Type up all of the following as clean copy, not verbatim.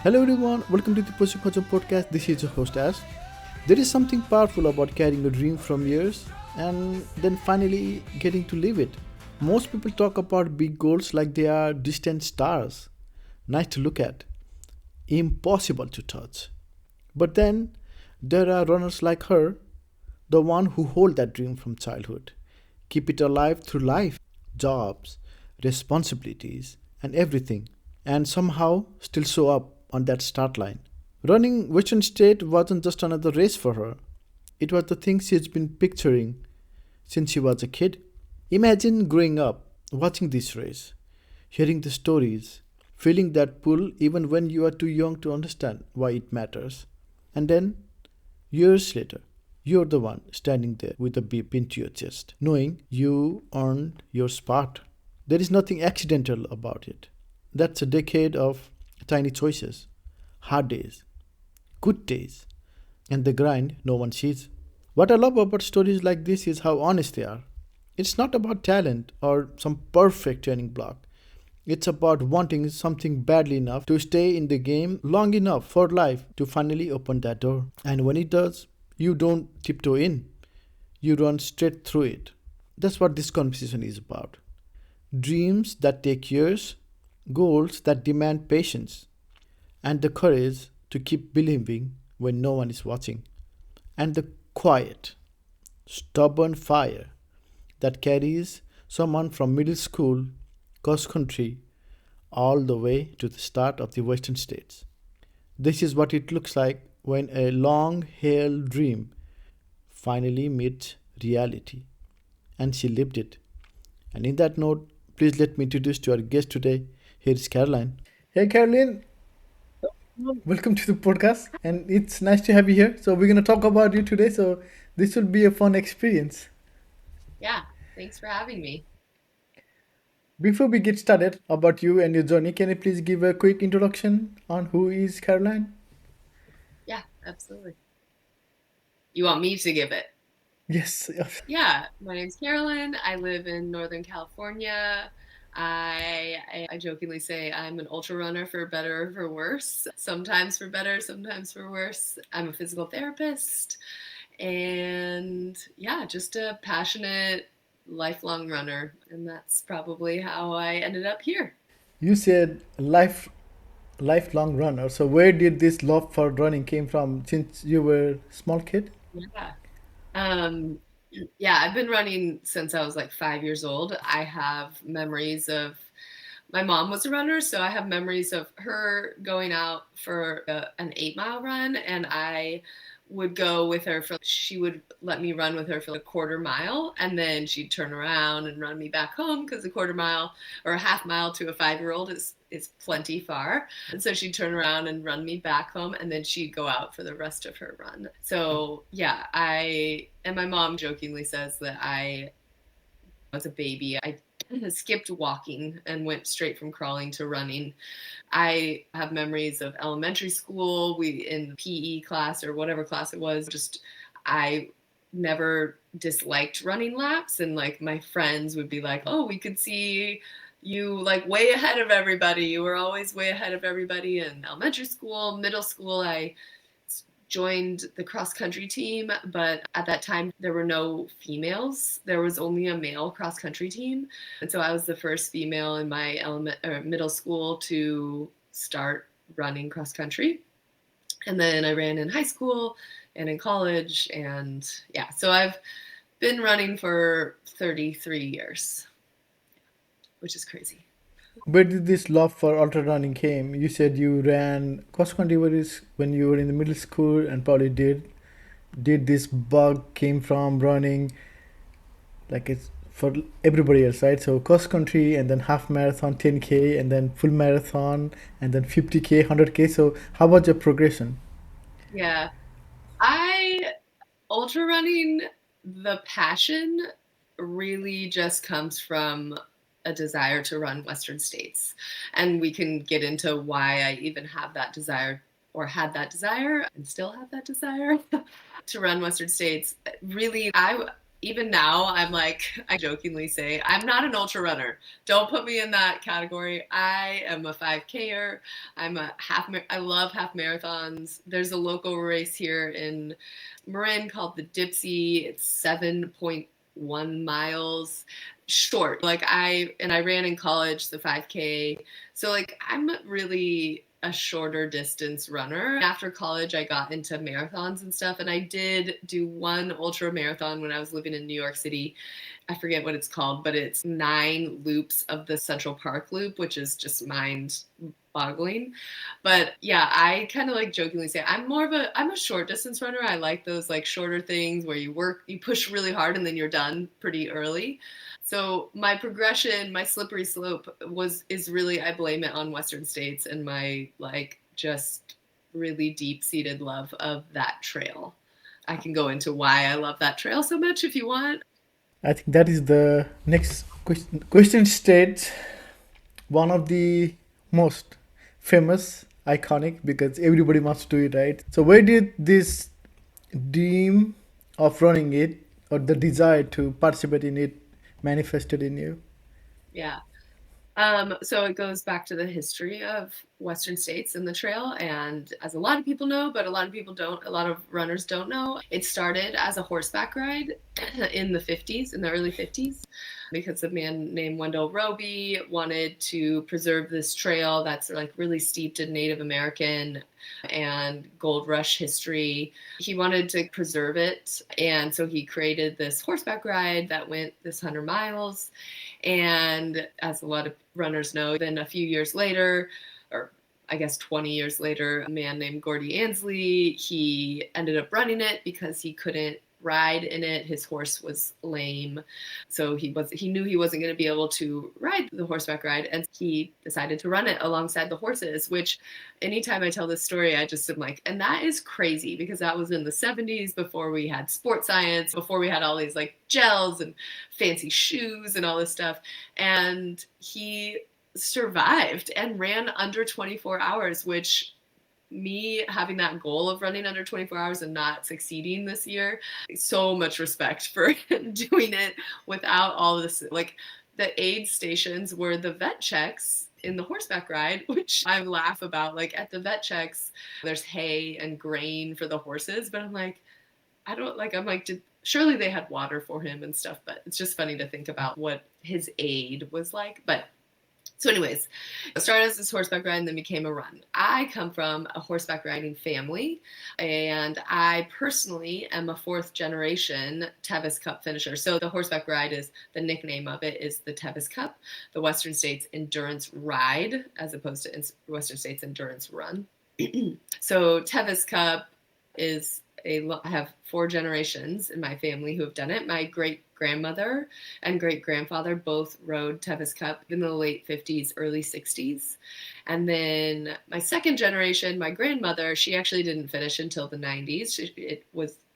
Hello everyone, welcome to the Pushing podcast. This is your host Ash. There is something powerful about carrying a dream from years and then finally getting to live it. Most people talk about big goals like they are distant stars, nice to look at, impossible to touch. But then there are runners like her, the one who hold that dream from childhood, keep it alive through life, jobs, responsibilities, and everything, and somehow still show up on that start line. Running Western State wasn't just another race for her, it was the thing she's been picturing since she was a kid. Imagine growing up, watching this race, hearing the stories, feeling that pull even when you are too young to understand why it matters. And then, years later, you're the one standing there with a beep into your chest, knowing you earned your spot. There is nothing accidental about it. That's a decade of tiny choices, hard days, good days, and the grind no one sees. What I love about stories like this is how honest they are. It's not about talent or some perfect training block. It's about wanting something badly enough to stay in the game long enough for life to finally open that door. And when it does, you don't tiptoe in, you run straight through it. That's what this conversation is about. Dreams that take years, goals that demand patience, and the courage to keep believing when no one is watching, and the quiet, stubborn fire that carries someone from middle school, cross country, all the way to the start of the Western States. This is what it looks like when a long held dream finally meets reality. And she lived it. And in that note, please let me introduce to our guest today. Here is Caroline. Hey, Caroline. Welcome to the podcast. And it's nice to have you here. So, we're going to talk about you today. So, this will be a fun experience. Yeah, thanks for having me. Before we get started about you and your journey, can you please give a quick introduction on who is Caroline? Yeah, absolutely. You want me to give it? Yes. Yeah, my name's Carolyn. I live in Northern California. I jokingly say I'm an ultra runner for better or for worse. Sometimes for better, sometimes for worse. I'm a physical therapist and yeah, just a passionate lifelong runner. And that's probably how I ended up here. You said lifelong runner. So where did this love for running came from since you were a small kid? Yeah. Um, yeah, I've been running since I was like 5 years old. I have memories of my mom was a runner, so I have memories of her going out for an 8 mile run, and I would go with her for, she would let me run with her for a quarter mile, and then she'd turn around and run me back home because a quarter mile or a half mile to a 5-year-old is plenty far. And so she'd turn around and run me back home, and then she'd go out for the rest of her run. So yeah, and my mom jokingly says that I was a baby. I skipped walking and went straight from crawling to running. I have memories of elementary school. We in PE class or whatever class it was, just I never disliked running laps, and like my friends would be like, "Oh, we could see you like way ahead of everybody. You were always way ahead of everybody." In elementary school, middle school, I joined the cross country team, but at that time there were no females. There was only a male cross country team. And so I was the first female in my middle school to start running cross country. And then I ran in high school and in college, and yeah, so I've been running for 33 years, which is crazy. Where did this love for ultra running came? You said you ran cross country when you were in the middle school and probably did this bug came from running like it's for everybody else, right? So cross country and then half marathon 10K and then full marathon and then 50K 100K. So how was your progression? Yeah. I ultra running, the passion really just comes from a desire to run Western states. And we can get into why I even have that desire or had that desire and still have that desire to run Western states. Really, even now, I'm like, I jokingly say, I'm not an ultra runner. Don't put me in that category. I am a 5Ker. I love half marathons. There's a local race here in Marin called the Dipsy. It's 7.1 miles short. I ran in college the 5K. So like I'm really a shorter distance runner. After college, I got into marathons and stuff, and I did do one ultra marathon when I was living in New York City. I forget what it's called, but it's 9 loops of the Central Park loop, which is just mind boggling. But yeah, I kind of like jokingly say I'm a short distance runner. I like those like shorter things where you push really hard and then you're done pretty early. So my progression, my slippery slope is really, I blame it on Western States and my like just really deep-seated love of that trail. I can go into why I love that trail so much if you want. I think that is the next question. Question states one of the most famous, iconic, because everybody wants to do it, right? So where did this dream of running it or the desire to participate in it manifested in you? Yeah. So it goes back to the history of Western States and the trail. And as a lot of people know, but a lot of people don't, a lot of runners don't know, it started as a horseback ride in the early 50s, because a man named Wendell Roby wanted to preserve this trail that's like really steeped in Native American and gold rush history. He wanted to preserve it. And so he created this horseback ride that went this 100 miles. And as a lot of runners know, then a few years later, or I guess 20 years later, a man named Gordy Ansley, he ended up running it because he couldn't ride in it. His horse was lame. So he knew he wasn't going to be able to ride the horseback ride, and he decided to run it alongside the horses, which anytime I tell this story, I just am like, and that is crazy because that was in the 70s, before we had sports science, before we had all these like gels and fancy shoes and all this stuff. And he survived and ran under 24 hours, which, me having that goal of running under 24 hours and not succeeding this year, so much respect for doing it without all this. Like, the aid stations were the vet checks in the horseback ride, which I laugh about. Like, at the vet checks, there's hay and grain for the horses, but I'm like, surely they had water for him and stuff, but it's just funny to think about what his aid was like. But so anyways, I started as this horseback ride and then became a run. I come from a horseback riding family, and I personally am a 4th generation Tevis Cup finisher. So the horseback ride the nickname of it is the Tevis Cup, the Western States Endurance Ride, as opposed to Western States Endurance Run. So Tevis Cup is I have 4 generations in my family who have done it. My great-grandmother and great-grandfather both rode Tevis Cup in the late 50s, early 60s. And then my 2nd generation, my grandmother, she actually didn't finish until the 90s.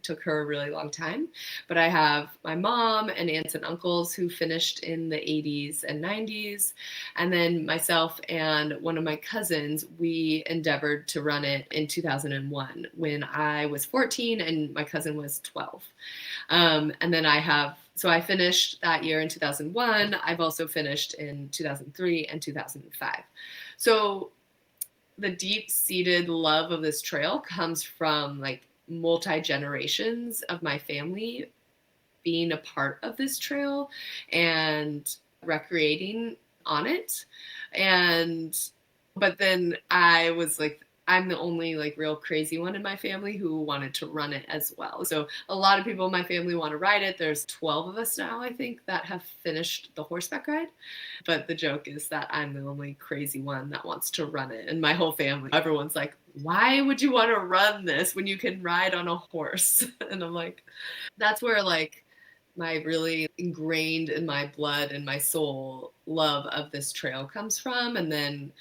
Took her a really long time. But I have my mom and aunts and uncles who finished in the 80s and 90s. And then myself and one of my cousins, we endeavored to run it in 2001 when I was 14 and my cousin was 12. And then I finished that year in 2001. I've also finished in 2003 and 2005. So the deep-seated love of this trail comes from like multi-generations of my family being a part of this trail and recreating on it. But then I was like, I'm the only like real crazy one in my family who wanted to run it as well. So a lot of people in my family want to ride it. There's 12 of us now, I think, that have finished the horseback ride. But the joke is that I'm the only crazy one that wants to run it. And my whole family, everyone's like, why would you want to run this when you can ride on a horse? And I'm like, that's where like my really ingrained in my blood and my soul love of this trail comes from. And then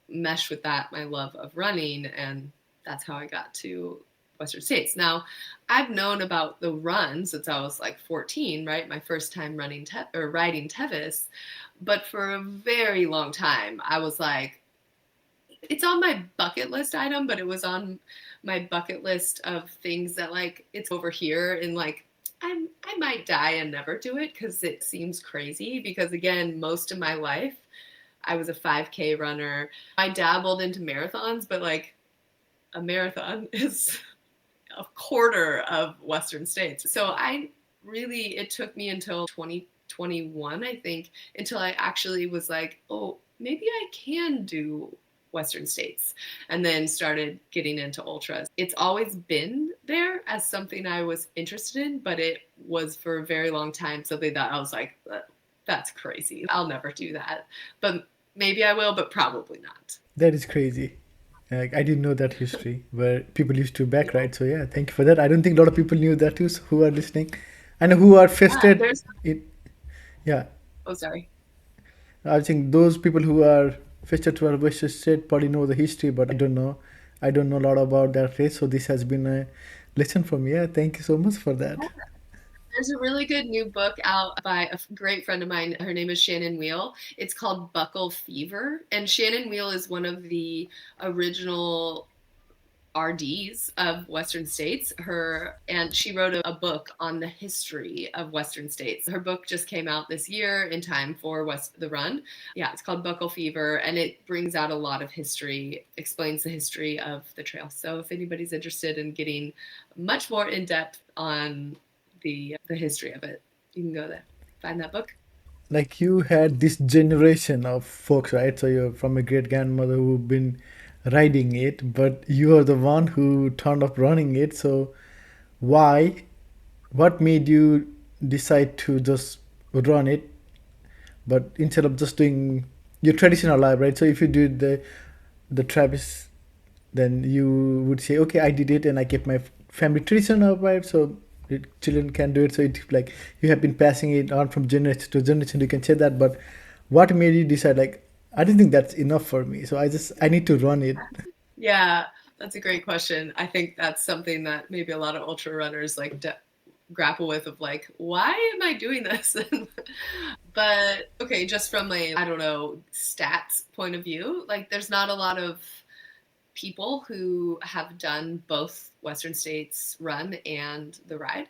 mesh with that my love of running, and that's how I got to Western States. Now, I've known about the run since I was like 14, right? My first time riding Tevis, but for a very long time I was like, it's on my bucket list item, but it was on my bucket list of things that like it's over here in like I might die and never do it because it seems crazy. Because again, most of my life, I was a 5K runner. I dabbled into marathons, but like a marathon is a quarter of Western states. So it took me until 2021, I think, until I actually was like, oh, maybe I can do Western states, and then started getting into ultras. It's always been there as something I was interested in, but it was for a very long time something that I was like, that's crazy. I'll never do that. But maybe I will, but probably not. That is crazy. Like, I didn't know that history where people used to back ride. So yeah, thank you for that. I don't think a lot of people knew that too, so who are listening, and who are Yeah, fested. there's, In yeah, oh, sorry. I think those people who are fested to our Western state probably know the history, but I don't know. I don't know a lot about that race, so this has been a lesson for me. Yeah, thank you so much for that. There's a really good new book out by a great friend of mine. Her name is Shannon Wheel. It's called Buckle Fever. And Shannon Wheel is one of the original RDs of Western states. And she wrote a book on the history of Western states. Her book just came out this year in time for the run. Yeah, it's called Buckle Fever, and it brings out a lot of history, explains the history of the trail. So if anybody's interested in getting much more in depth on the history of it, you can go there, find that book. Like you had this generation of folks, right? So you're from a great grandmother who've been riding it, but you are the one who turned up running it. So why? What made you decide to just run it, but instead of just doing your traditional life, right? So if you did the Travis, then you would say, okay, I did it and I kept my family tradition alive, so the children can do it. So it's like you have been passing it on from generation to generation. You can say that, but what made you decide like I don't think that's enough for me, so I need to run it. Yeah, that's a great question. I think that's something that maybe a lot of ultra runners grapple with, of like, why am I doing this? But okay, just from a, I don't know, stats point of view, like there's not a lot of people who have done both Western States run and the ride.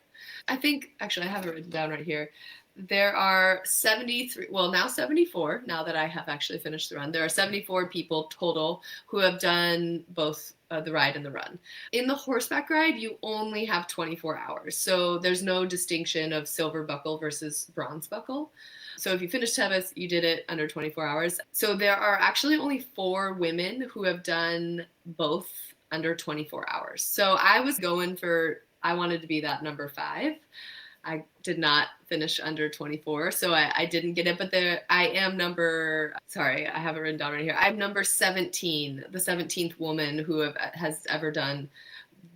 I think actually I have it written down right here. There are 73, well, now 74, now that I have actually finished the run. There are 74 people total who have done both the ride and the run. In the horseback ride, you only have 24 hours. So there's no distinction of silver buckle versus bronze buckle. So if you finish Tevis, you did it under 24 hours. So there are actually only 4 women who have done both under 24 hours. So I wanted to be that number 5. I did not finish under 24, so I didn't get it. But I am sorry, I have it written down right here. I'm number 17, the 17th woman who has ever done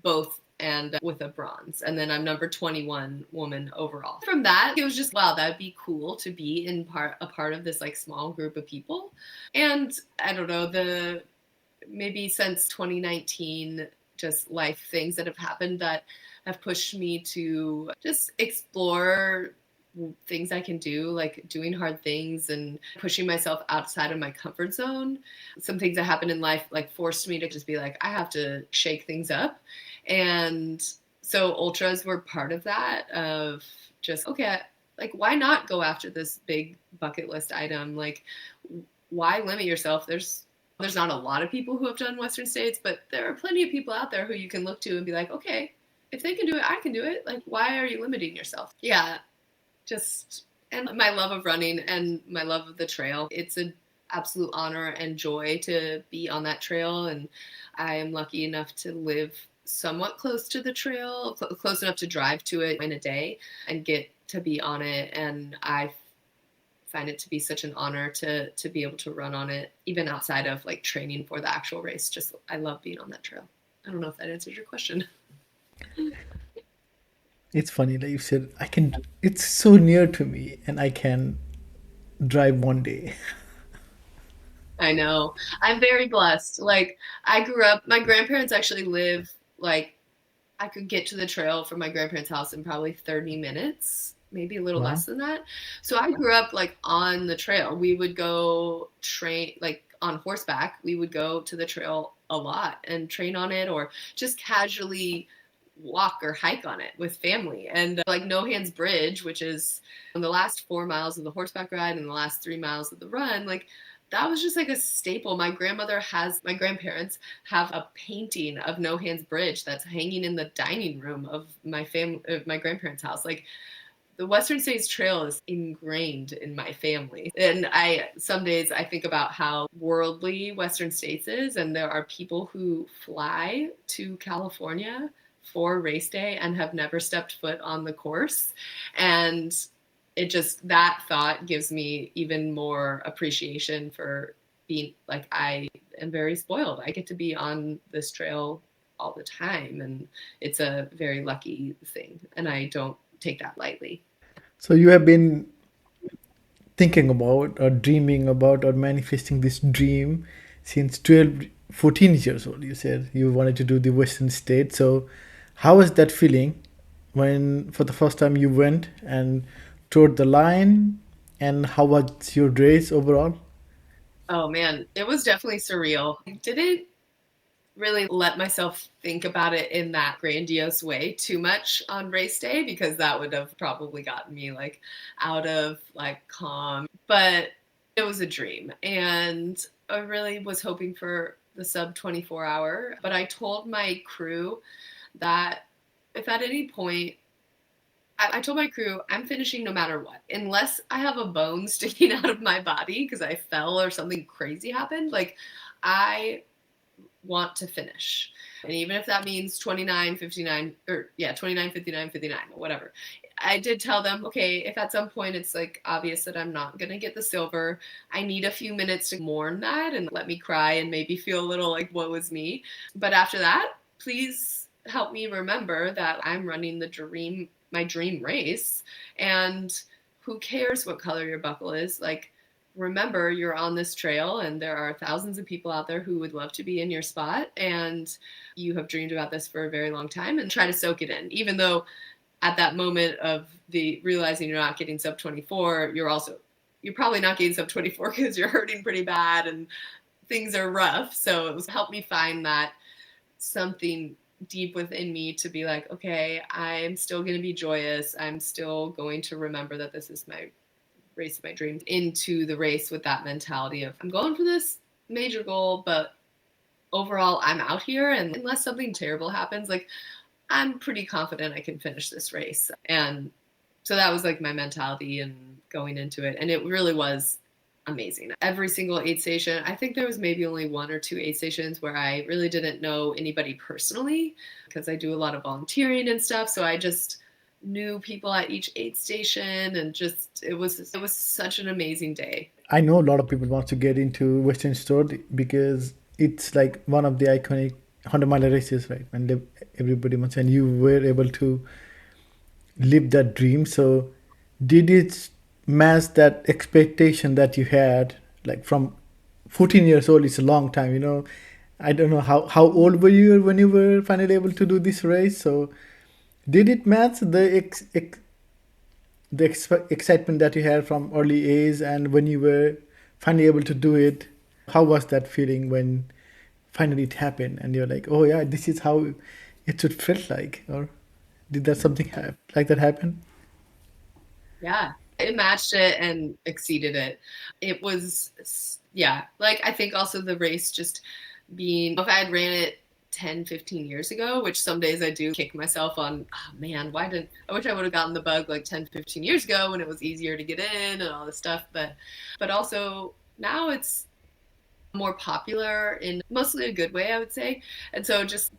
both and with a bronze. And then I'm number 21 woman overall. From that, it was just, wow, that'd be cool to be a part of this like small group of people. And I don't know, maybe since 2019, just life things that have happened that have pushed me to just explore things I can do, like doing hard things and pushing myself outside of my comfort zone. Some things that happened in life like forced me to just be like, I have to shake things up. And so ultras were part of that, of just, okay, like why not go after this big bucket list item? Like why limit yourself? There's not a lot of people who have done Western states, but there are plenty of people out there who you can look to and be like, okay, if they can do it, I can do it. Like, why are you limiting yourself? Yeah, and my love of running and my love of the trail. It's an absolute honor and joy to be on that trail. And I am lucky enough to live somewhat close to the trail, close enough to drive to it in a day and get to be on it. And I find it to be such an honor to be able to run on it, even outside of like training for the actual race. Just, I love being on that trail. I don't know if that answers your question. It's funny like you said I can. It's so near to me, and I can drive one day. I know. I'm very blessed. Like, I grew up, my grandparents actually live, like, I could get to the trail from my grandparents' house in probably 30 minutes, maybe a little Wow. less than that. So I grew up, like, on the trail. We would go train, like, on horseback. We would go to the trail a lot and train on it, or just casually walk or hike on it with family. And like No Hands Bridge, which is on the last 4 miles of the horseback ride and the last 3 miles of the run, like that was just like a staple. My grandparents have a painting of No Hands Bridge that's hanging in the dining room of my grandparents' house. Like the Western States Trail is ingrained in my family. And some days I think about how worldly Western States is, and there are people who fly to California for race day and have never stepped foot on the course. And that thought gives me even more appreciation for being like, I am very spoiled. I get to be on this trail all the time, and it's a very lucky thing, and I don't take that lightly. So you have been thinking about or dreaming about or manifesting this dream since 12, 14 years old. You said you wanted to do the Western state. So how was that feeling when for the first time you went and toward the line, and how was your race overall? Oh man, it was definitely surreal. I didn't really let myself think about it in that grandiose way too much on race day, because that would have probably gotten me like out of like calm. But it was a dream, and I really was hoping for the sub 24 hour. But I told my crew that if at any point I told my crew, I'm finishing no matter what. Unless I have a bone sticking out of my body because I fell or something crazy happened, like I want to finish. And even if that means 29, 59, or yeah, 29, 59, 59, or whatever. I did tell them, okay, if at some point it's like obvious that I'm not going to get the silver, I need a few minutes to mourn that and let me cry and maybe feel a little like, woe is me. But after that, please help me remember that I'm running my dream race. And who cares what color your buckle is? Like, remember you're on this trail and there are thousands of people out there who would love to be in your spot, and you have dreamed about this for a very long time, and try to soak it in. Even though at that moment of the realizing you're not getting sub 24, you're probably not getting sub 24 because you're hurting pretty bad and things are rough. So it was helped me find that something deep within me to be like, okay, I'm still going to be joyous. I'm still going to remember that this is my race of my dreams, into the race with that mentality of I'm going for this major goal, but overall I'm out here, and unless something terrible happens, like I'm pretty confident I can finish this race. And so that was like my mentality and going into it, and it really was amazing. Every single aid station, I think there was maybe only one or two aid stations where I really didn't know anybody personally, because I do a lot of volunteering and stuff, so I just knew people at each aid station, and just it was such an amazing day. I know a lot of people want to get into Western State because it's like one of the iconic 100-mile races, right? And everybody wants, and you were able to live that dream. So, did it match that expectation that you had? Like from 14 years old, it's a long time, you know. I don't know how old were you when you were finally able to do this race. So, did it match the excitement that you had from early age, and when you were finally able to do it? How was that feeling when finally it happened and you're like, oh yeah, this is how it should feel like? Or did that something like that happen? Yeah, it matched it and exceeded it. It was, yeah, like I think also the race just being, if I had ran it 10, 15 years ago, which some days I do kick myself on, oh man, I wish I would have gotten the bug like 10, 15 years ago when it was easier to get in and all this stuff. But also now it's more popular in mostly a good way, I would say. And so just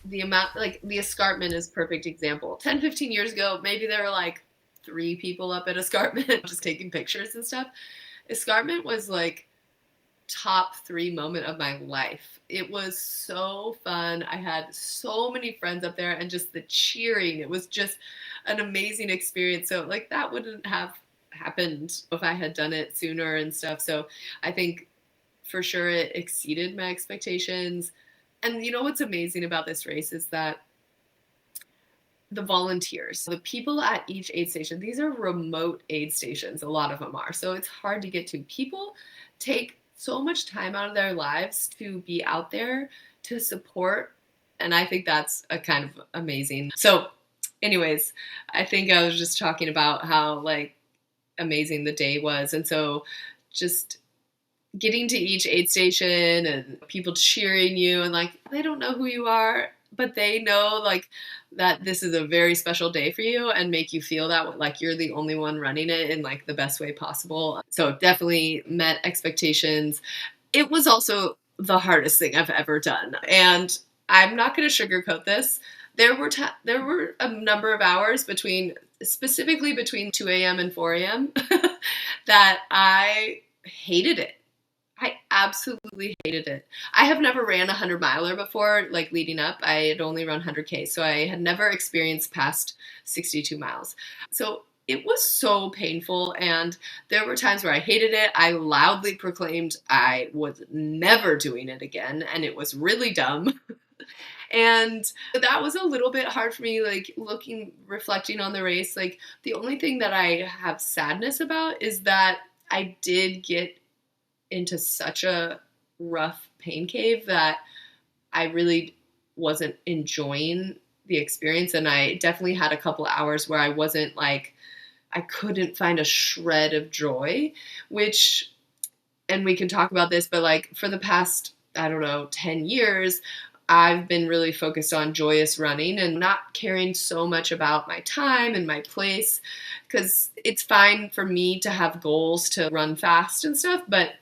the amount, like the escarpment is perfect example. 10, 15 years ago, maybe there were like 3 people up at escarpment just taking pictures and stuff. Escarpment was like top 3 moment of my life. It was so fun. I had so many friends up there, and just the cheering, it was just an amazing experience. So like that wouldn't have happened if I had done it sooner and stuff. So I think for sure it exceeded my expectations. And you know what's amazing about this race is that the volunteers, the people at each aid station, these are remote aid stations, a lot of them are. So it's hard to get to. People take so much time out of their lives to be out there to support And I think that's a kind of amazing. So, anyways, I think I was just talking about how like amazing the day was. And so just getting to each aid station and people cheering you and like they don't know who you are, but they know like that this is a very special day for you and make you feel that like you're the only one running it in like the best way possible. So definitely met expectations. It was also the hardest thing I've ever done. And I'm not going to sugarcoat this. There were a number of hours between specifically between 2 a.m. and 4 a.m. that I hated it. I absolutely hated it. I have never ran a 100 miler before, like leading up. I had only run 100K, so I had never experienced past 62 miles. So it was so painful, and there were times where I hated it. I loudly proclaimed I was never doing it again, and it was really dumb. And that was a little bit hard for me, like reflecting on the race. Like, the only thing that I have sadness about is that I did get into such a rough pain cave that I really wasn't enjoying the experience. And I definitely had a couple hours where I wasn't like, I couldn't find a shred of joy, which, and we can talk about this, but like for the past, I don't know, 10 years, I've been really focused on joyous running and not caring so much about my time and my place, because it's fine for me to have goals to run fast and stuff, but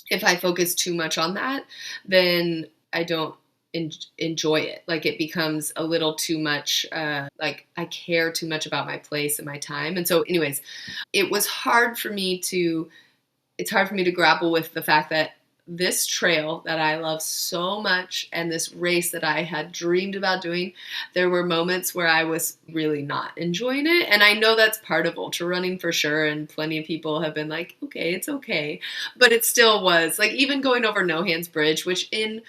if I focus too much on that, then I don't enjoy it. Like it becomes a little too much, like I care too much about my place and my time. And so, anyways, it was hard for me to, it's hard for me to grapple with the fact that this trail that I love so much and this race that I had dreamed about doing, there were moments where I was really not enjoying it. And I know that's part of ultra running for sure. And plenty of people have been like, okay, it's okay. But it still was like even going over No Hands Bridge, which in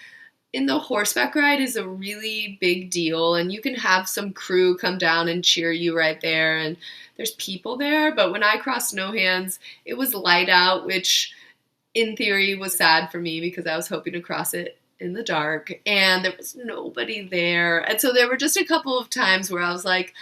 the horseback ride is a really big deal, and you can have some crew come down and cheer you right there and there's people there. But when I crossed No Hands, it was light out, which in theory was sad for me because I was hoping to cross it in the dark and there was nobody there. And so there were just a couple of times where I was like,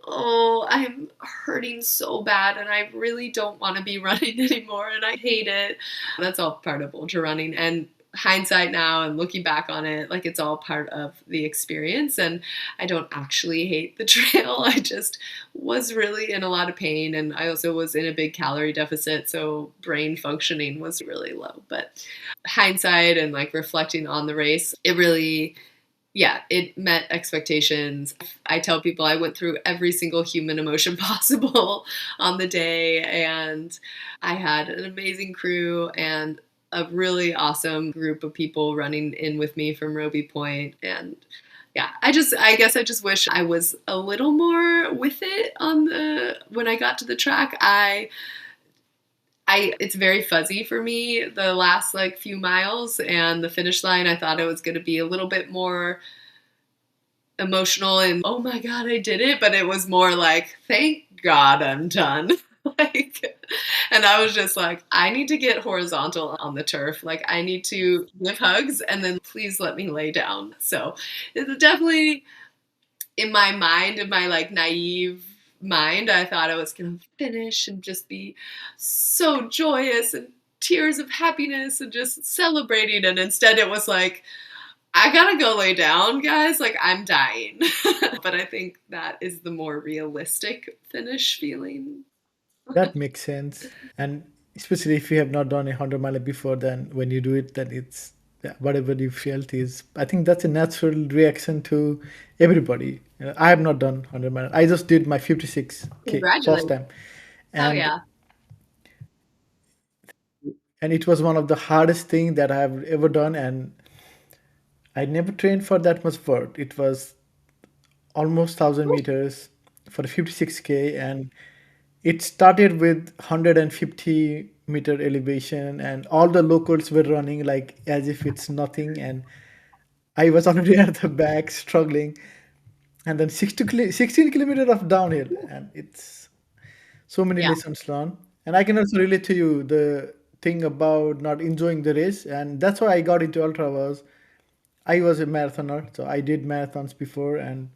oh, I'm hurting so bad and I really don't want to be running anymore and I hate it. That's all part of ultra running. And hindsight now and looking back on it, like it's all part of the experience. And I don't actually hate the trail. I just was really in a lot of pain. And I also was in a big calorie deficit. So brain functioning was really low. But hindsight and like reflecting on the race, it really, yeah, it met expectations. I tell people I went through every single human emotion possible on the day. And I had an amazing crew and a really awesome group of people running in with me from Roby Point. And yeah, I guess I just wish I was a little more with it when I got to the track. It's very fuzzy for me, the last like few miles and the finish line. I thought it was going to be a little bit more emotional and oh my God, I did it. But it was more like, thank God I'm done. Like, and I was just like, I need to get horizontal on the turf. Like, I need to give hugs and then please let me lay down. So it's definitely in my mind, in my like naive mind, I thought I was going to finish and just be so joyous and tears of happiness and just celebrating. And instead it was like, I gotta go lay down, guys. Like, I'm dying. But I think that is the more realistic finish feeling. That makes sense. And especially if you have not done a 100 mile before, then when you do it, then it's, yeah, whatever you felt is, I think that's a natural reaction to everybody. I have not done 100 mile. I just did my 56K first Congratulations. time. Oh, And yeah. it was one of the hardest thing that I have ever done, and I never trained for that much work. It was almost 1000 meters for 56K, and it started with 150-meter elevation, and all the locals were running like as if it's nothing, and I was already at the back struggling. And then 16 kilometers of downhill, and it's so many Yeah. lessons learned. And I can also relate to you the thing about not enjoying the race, and that's why I got into ultra was I was a marathoner, so I did marathons before, and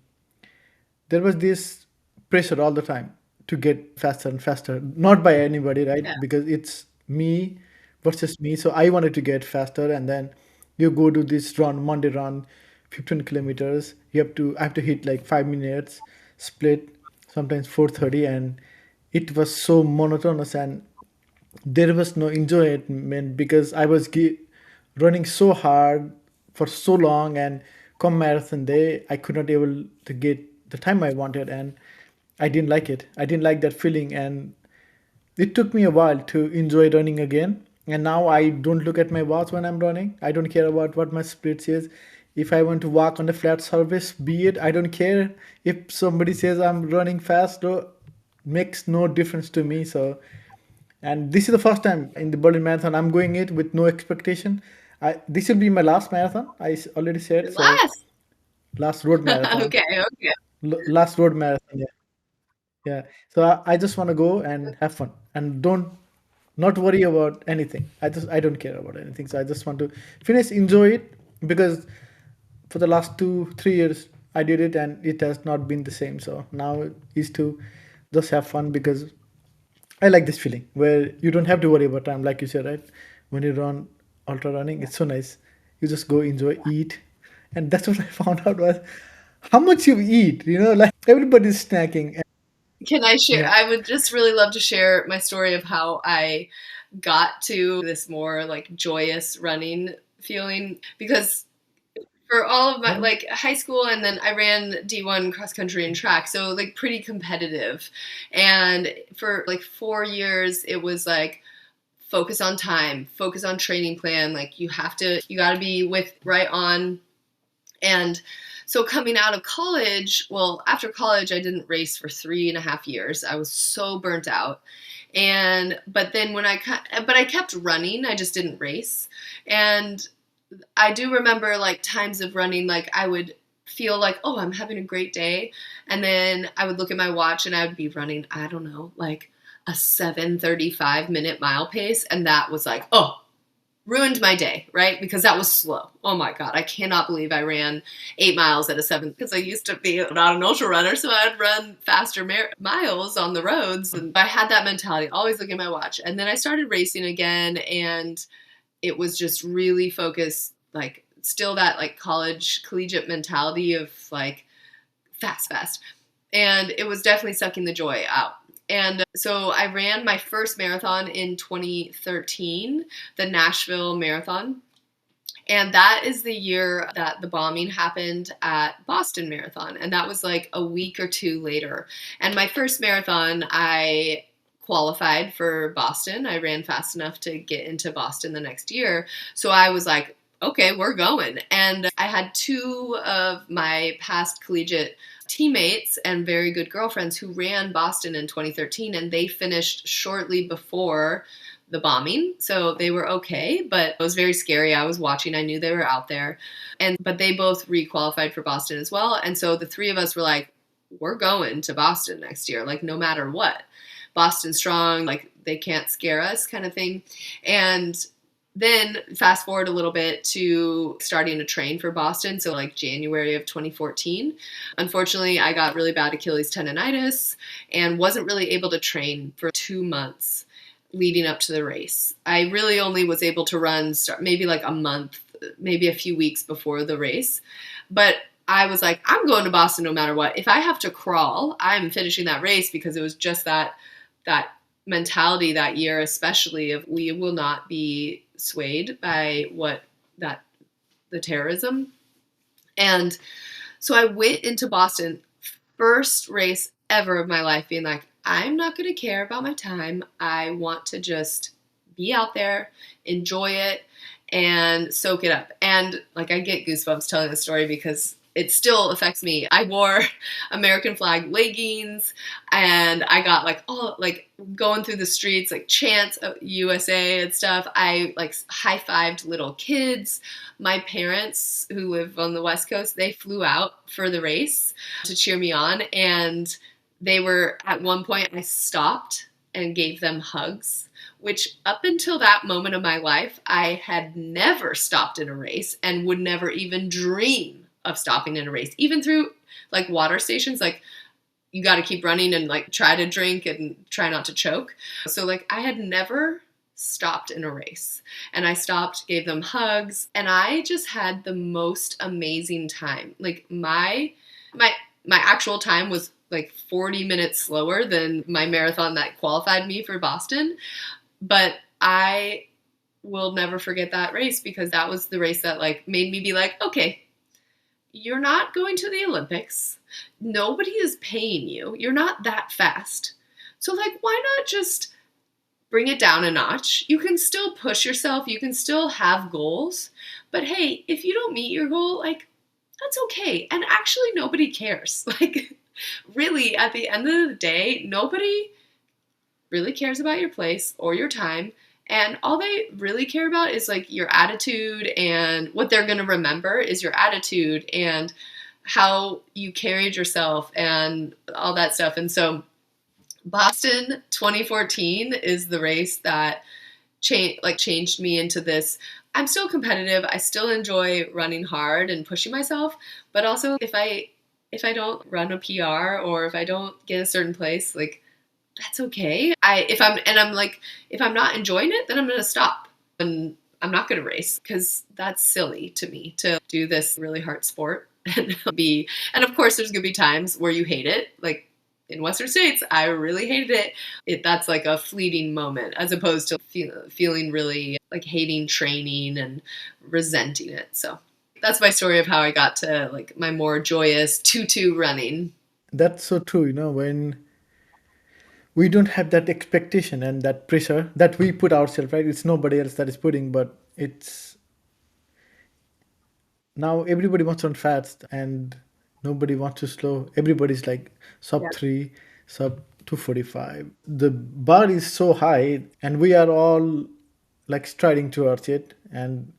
there was this pressure all the time to get faster and faster, not by anybody, Yeah. right? Because it's me versus me. So I wanted to get faster, and then you go to this run, Monday run, 15 kilometers. I have to hit like 5 minutes split, sometimes 4:30, and it was so monotonous, and there was no enjoyment because I was running so hard for so long, and come marathon day, I could not able to get the time I wanted, and I didn't like it. I didn't like that feeling, and it took me a while to enjoy running again. And now I don't look at my watch when I'm running. I don't care about what my split says. If I want to walk on a flat surface, be it. I don't care if somebody says I'm running fast or makes no difference to me. So, and this is the first time in the Berlin Marathon I'm going it with no expectation. This will be my last marathon. Already said so. Last. Last road marathon. Okay. Okay. Last road marathon. Yeah, yeah. So I just want to go and have fun and don't not worry about anything. I don't care about anything. So I just want to finish, enjoy it because for the last 2 3 years I did it and it has not been the same. So now is to just have fun because I like this feeling where you don't have to worry about time, like you said, right? When you run ultra running, it's so nice. You just go enjoy, eat, and that's what I found out was how much you eat. Like everybody's snacking. Can I share? Yeah. I would just really love to share my story of how I got to this more like joyous running feeling because for all of my Yeah. like high school and then I ran D1 cross country and track, so like pretty competitive. And for like 4 years it was like focus on time, focus on training plan, like you got to be with right on. And so coming out of college, well, after college, I didn't race for 3.5 years. I was so burnt out. And, but then but I kept running, I just didn't race. And I do remember like times of running, like I would feel like, oh, I'm having a great day. And then I would look at my watch and I would be running, I don't know, like a 7:35 minute mile pace. And that was like, oh, ruined my day, right? Because that was slow. Oh my God. I cannot believe I ran 8 miles at a seven because I used to be not an ultra runner. So I'd run faster miles on the roads. And I had that mentality, always looking at my watch. And then I started racing again and it was just really focused, like still that like collegiate mentality of like fast, fast. And it was definitely sucking the joy out. And so I ran my first marathon in 2013, the Nashville Marathon. And that is the year that the bombing happened at Boston Marathon. And that was like a week or two later. And my first marathon, I qualified for Boston. I ran fast enough to get into Boston the next year. So I was like, okay, we're going. And I had two of my past collegiate teammates and very good girlfriends who ran Boston in 2013, and they finished shortly before the bombing. So they were okay, but it was very scary. I was watching. I knew they were out there. But they both re-qualified for Boston as well. And so the three of us were like, we're going to Boston next year, like no matter what. Boston strong, like they can't scare us kind of thing. And then fast forward a little bit to starting to train for Boston. So like January of 2014, unfortunately, I got really bad Achilles tendonitis and wasn't really able to train for 2 months leading up to the race. I really only was able to run maybe like a month, maybe a few weeks before the race. But I was like, I'm going to Boston no matter what. If I have to crawl, I'm finishing that race because it was just that mentality that year, especially of we will not be swayed by the terrorism. And so I went into Boston, first race ever of my life, being like, I'm not going to care about my time. I want to just be out there, enjoy it, and soak it up. And like I get goosebumps telling the story because it still affects me. I wore American flag leggings and I got like all like going through the streets, like chants of USA and stuff. I like high-fived little kids. My parents who live on the West Coast, they flew out for the race to cheer me on. And they were at one point I stopped and gave them hugs, which up until that moment of my life, I had never stopped in a race and would never even dream of stopping in a race, even through like water stations. Like, you got to keep running and like try to drink and try not to choke. So like I had never stopped in a race, and I stopped, gave them hugs, and I just had the most amazing time. Like my actual time was like 40 minutes slower than my marathon that qualified me for Boston, but I will never forget that race because that was the race that like made me be like, okay, you're not going to the Olympics. Nobody is paying you. You're not that fast. So like why not just bring it down a notch? You can still push yourself, you can still have goals, but hey, if you don't meet your goal, like that's okay. And actually nobody cares. Like really at the end of the day, nobody really cares about your place or your time. And all they really care about is like your attitude, and what they're going to remember is your attitude and how you carried yourself and all that stuff. And so Boston 2014 is the race that changed me into this. I'm still competitive. I still enjoy running hard and pushing myself, but also if I don't run a PR or if I don't get a certain place, like that's okay. If I'm not enjoying it, then I'm going to stop and I'm not going to race because that's silly to me to do this really hard sport and of course there's going to be times where you hate it. Like in Western States, I really hated it. That's like a fleeting moment as opposed to feeling really like hating training and resenting it. So that's my story of how I got to like my more joyous 2-2 running. That's so true, when we don't have that expectation and that pressure that we put ourselves, right? It's nobody else that is putting, but it's now everybody wants to run fast and nobody wants to slow. Everybody's like Yeah. sub 3, sub 245. The bar is so high and we are all like striding towards it. And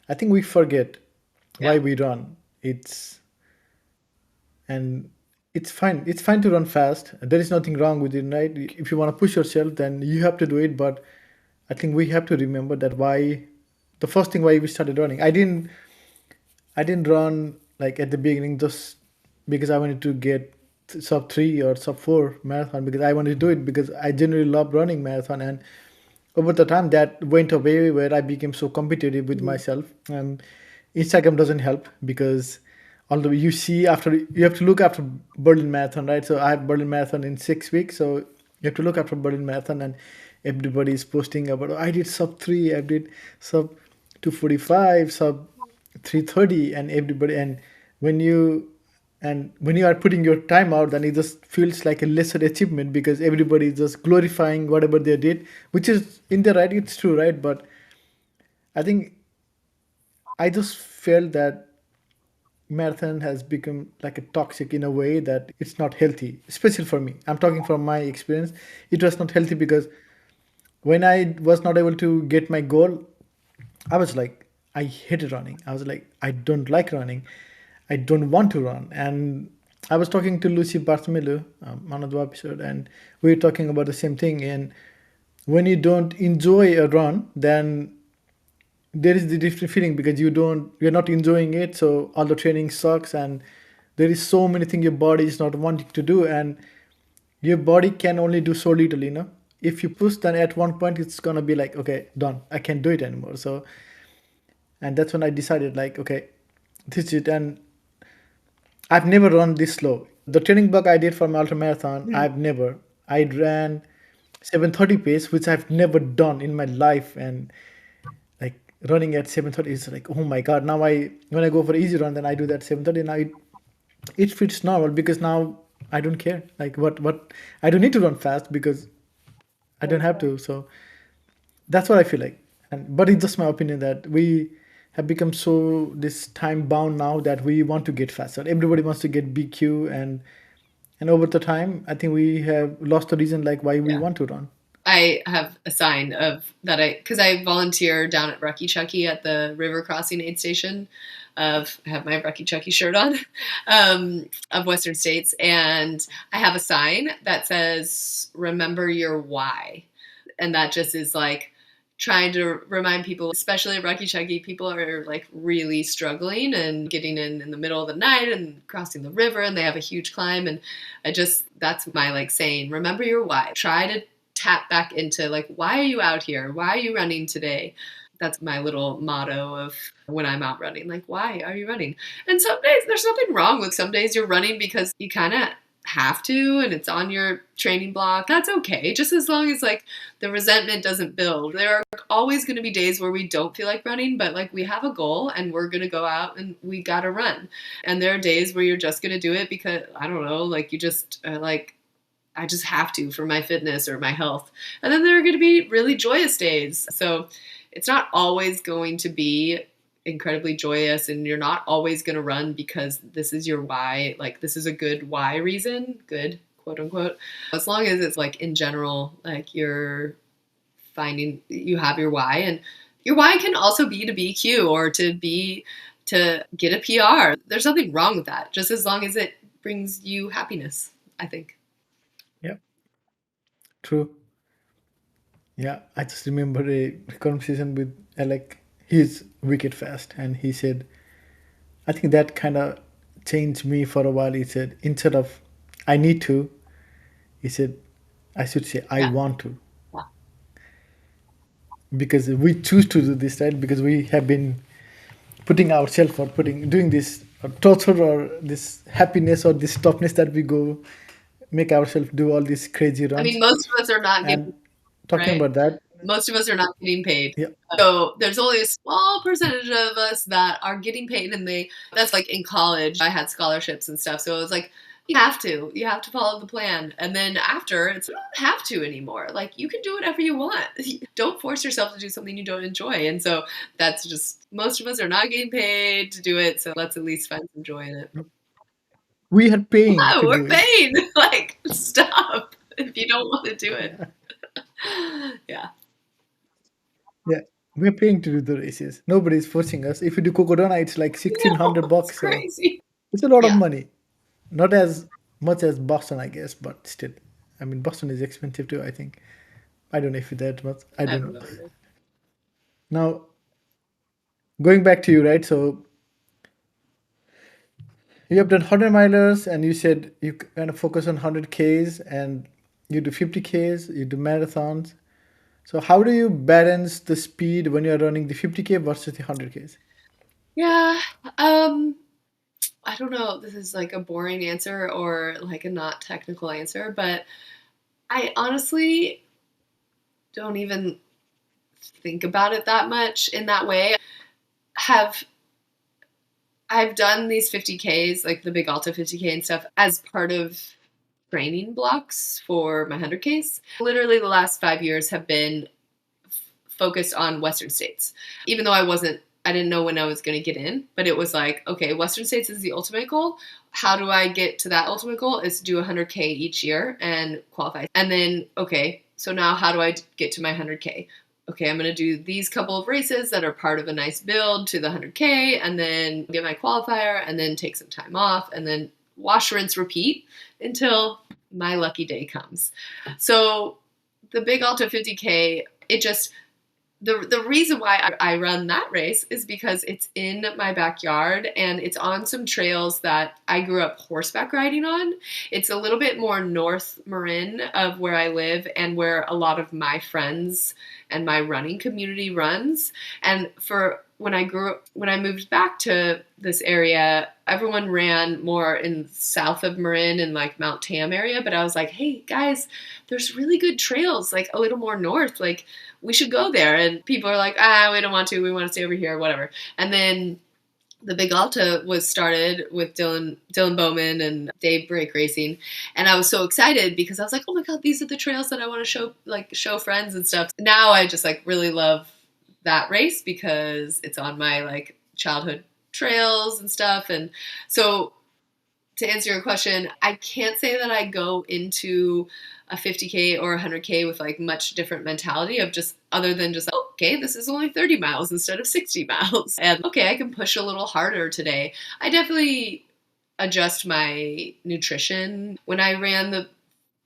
I think we forget Yeah. why we run. And it's fine. It's fine to run fast. There is nothing wrong with it, right? If you want to push yourself, then you have to do it. But I think we have to remember that why the first thing why we started running. I didn't run like at the beginning just because I wanted to get sub 3 or sub 4 marathon, because I wanted to do it because I generally love running marathon. And over the time that went away where I became so competitive with Mhm. myself. And Instagram doesn't help because although you see after you have to look after Berlin Marathon, right? So I have Berlin Marathon in 6 weeks, so you have to look after Berlin Marathon, and everybody is posting about, oh, I did sub 3, I did sub 245, sub 330, and everybody. And when you are putting your time out, then it just feels like a lesser achievement because everybody is just glorifying whatever they did, which is in the right, it's true, right? But I think I just felt that marathon has become like a toxic in a way that it's not healthy, especially for me. I'm talking from my experience. It was not healthy because when I was not able to get my goal, I was like, I hated running. I was like, I don't like running. I don't want to run. And I was talking to Lucy Bartholomew on the episode, and we were talking about the same thing. And when you don't enjoy a run, then there is the different feeling because you're not enjoying it. So all the training sucks, and there is so many things your body is not wanting to do, and your body can only do so little. If you push, then at one point it's gonna be like, okay, done, I can't do it anymore. So, and that's when I decided like, okay, this is it. And I've never run this slow. The training bug I did for my ultra marathon, I ran 7:30 pace, which I've never done in my life. And like running at 7:30 is like, oh my god. Now when I go for easy run, then I do that 7:30. Now it fits normal because now I don't care. Like what I don't need to run fast because I don't have to. So that's what I feel like. But it's just my opinion that we have become so this time bound now that we want to get faster. Everybody wants to get BQ, and over the time, I think we have lost the reason like why we Yeah. want to run. I have a sign of that because I volunteer down at Rucky Chucky at the river crossing aid station. I have my Rucky Chucky shirt on, of Western states. And I have a sign that says, remember your why. And that just is like trying to remind people, especially at Rucky Chucky, people are like really struggling and getting in the middle of the night and crossing the river, and they have a huge climb. And that's my like saying, remember your why. Try to tap back into like, why are you out here? Why are you running today? That's my little motto of when I'm out running. Like, why are you running? And some days there's nothing wrong with some days you're running because you kind of have to and it's on your training block. That's okay. Just as long as like the resentment doesn't build. There are always going to be days where we don't feel like running, but like we have a goal and we're going to go out and we got to run. And there are days where you're just going to do it because, I don't know, like you just are like, I just have to for my fitness or my health. And then there are going to be really joyous days. So it's not always going to be incredibly joyous, and you're not always going to run because this is your why. Like this is a good why reason, good quote unquote. As long as it's like in general, like you're finding you have your why, and your why can also be to BQ or to get a PR. There's nothing wrong with that, just as long as it brings you happiness, I think. Yeah, true. Yeah, I just remember a conversation with Alec. He's wicked fast, and he said, I think that kind of changed me for a while. He said, instead of I need to, he said, I should say I Yeah. want to. Yeah. Because we choose to do this, right? Because we have been putting ourselves or doing this torture or this happiness or this toughness that we go make ourselves do all these crazy I mean, runs. most of us are not And getting talking right. about that, Most of us are not getting paid. yeah, So there's only a small percentage of us that are getting paid, and that's like in college. I had scholarships and stuff. So it was like, you have to follow the plan. And then after, it's you don't have to anymore. Like you can do whatever you want. Don't force yourself to do something you don't enjoy. And so that's just, most of us are not getting paid to do it. So let's at least find some joy in it. we are paying No, to we're do it. paying. Like, stop if you don't want to do it. Yeah, Yeah. yeah. We're paying to do the races. Nobody's forcing us. If you do Cocodona, it's like No, 1,600 it's bucks. So crazy. it's a lot of Yeah. money. Not as much as Boston, I guess, but still. I mean, Boston is expensive too, I think. I don't know if it's that much. I I don't don't know. know either. Now, going back to you, right? So you have done 100 milers and you said you kind of focus on 100 Ks and you do 50 Ks, you do marathons. So how do you balance the speed when you're running the 50K versus the 100 Ks? Yeah. Um, I don't know. This is like a boring answer or like a not technical answer, but I honestly don't even think about it that much in that way. Have I've done these 50Ks, like the Big Alta 50K and stuff, as part of training blocks for my 100Ks. Literally, the last 5 years have been focused on Western states. Even though I didn't know when I was going to get in, but it was like, okay, Western states is the ultimate goal. How do I get to that ultimate goal? Is to do 100K each year and qualify. And then, okay, so now how do I get to my 100K? Okay, I'm going to do these couple of races that are part of a nice build to the 100K, and then get my qualifier, and then take some time off, and then wash, rinse, repeat until my lucky day comes. So the Big Alta 50K, it just, the reason why I run that race is because it's in my backyard and it's on some trails that I grew up horseback riding on. It's a little bit more north Marin of where I live and where a lot of my friends and my running community runs. And for when I moved back to this area, everyone ran more in south of Marin and like Mount Tam area. But I was like, hey guys, there's really good trails like a little more north. Like we should go there. And people are like, we don't want to. We want to stay over here, whatever. And then the Big Alta was started with Dylan Bowman and Dave Break Racing, and I was so excited because I was like, oh my god, these are the trails that I want to show friends and stuff. Now I just like really love that race because it's on my like childhood trails and stuff, and so to answer your question, I can't say that I go into a 50K or 100K with like much different mentality of just other than just, oh, okay, this is only 30 miles instead of 60 miles. And okay, I can push a little harder today. I definitely adjust my nutrition. When I ran the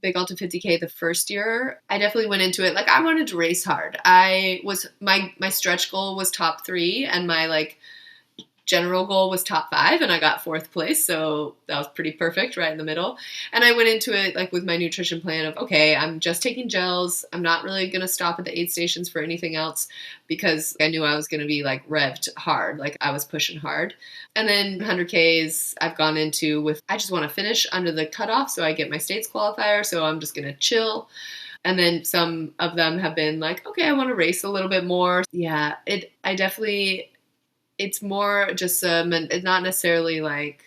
Big Alta 50K the first year, I definitely went into it like I wanted to race hard. I was my stretch goal was top 3, and my like general goal was top 5, and I got 4th place, so that was pretty perfect, right in the middle. And I went into it like with my nutrition plan of, okay, I'm just taking gels. I'm not really going to stop at the aid stations for anything else, because I knew I was going to be like revved hard, like I was pushing hard. And then 100Ks I've gone into with, I just want to finish under the cutoff so I get my states qualifier, so I'm just going to chill. And then some of them have been like, okay, I want to race a little bit more. Yeah, I definitely, it's more just it's not necessarily like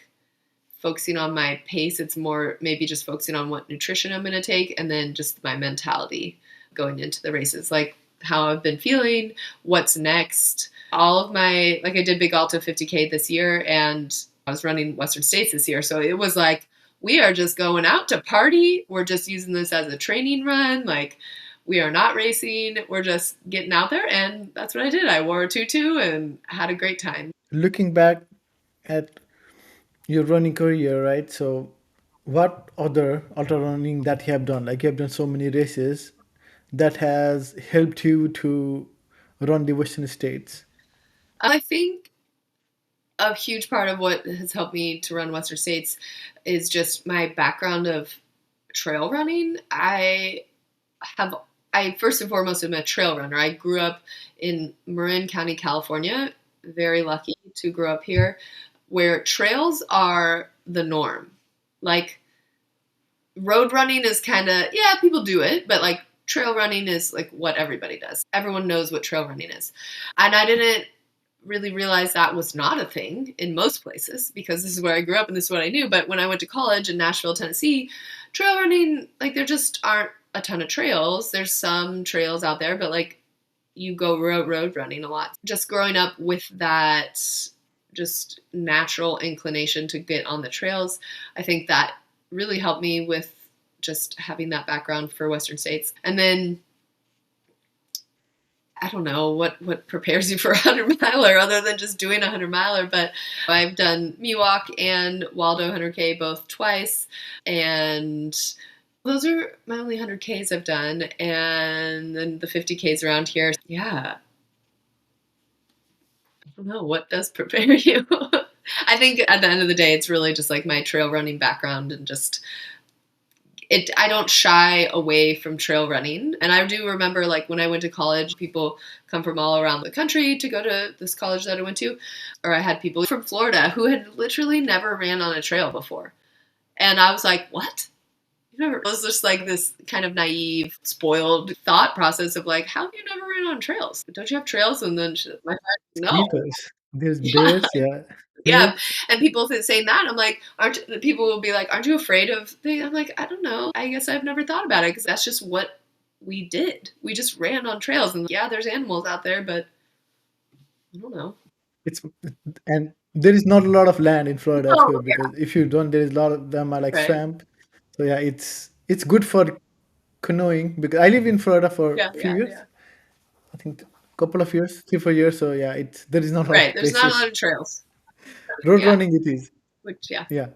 focusing on my pace. It's more maybe just focusing on what nutrition I'm going to take, and then just my mentality going into the races, like how I've been feeling, what's next. All of my, like I did Big Alta 50K this year, and I was running Western States this year. So it was like, we are just going out to party. We're just using this as a training run. Like, we are not racing. We're just getting out there. And that's what I did. I wore a tutu and had a great time. Looking back at your running career, right? So, what other ultra running that you have done? Like you have done so many races that has helped you to run the Western States. I think a huge part of what has helped me to run Western States is just my background of trail running. I first and foremost am a trail runner. I grew up in Marin County, California. Very lucky to grow up here, where trails are the norm. Like, road running is kind of, yeah, people do it, but like trail running is like what everybody does. Everyone knows what trail running is. And I didn't really realize that was not a thing in most places, because this is where I grew up and this is what I knew. But when I went to college in Nashville, Tennessee, trail running, like there just aren't a ton of trails. There's some trails out there, but like you go road running a lot. Just growing up with that just natural inclination to get on the trails, I think that really helped me with just having that background for Western States. And then I don't know what prepares you for a 100 miler other than just doing a 100 miler, but I've done Miwok and Waldo 100K both twice, and those are my only 100Ks I've done, and then the 50Ks around here. Yeah, I don't know what does prepare you. I think at the end of the day, it's really just like my trail running background, and just I don't shy away from trail running. And I do remember, like, when I went to college, people come from all around the country to go to this college that I went to. Or I had people from Florida who had literally never ran on a trail before. And I was like, what? You never? It was just like this kind of naive, spoiled thought process of like, how have you never ran on trails? Don't you have trails? And then my friend, no. Sleepers. There's Yeah. bears, yeah. Yeah, Snakes. and people saying that, I'm like, aren't people will be like, aren't you afraid of things? I'm like, I don't know. I guess I've never thought about it, because that's just what we did. We just ran on trails, and yeah, there's animals out there, but I don't know. It's and there is not a lot of land in Florida Oh, too, because if you don't, there is a lot of them are like yeah, right. swamp. So yeah, it's good for canoeing because I live in Florida for Yeah, a few yeah, years. yeah. I think couple of years, 3 4 years. So yeah, it's there is not a lot Right. of There's not a lot places. of trails. Road Yeah. running it is. Which, yeah. Yeah.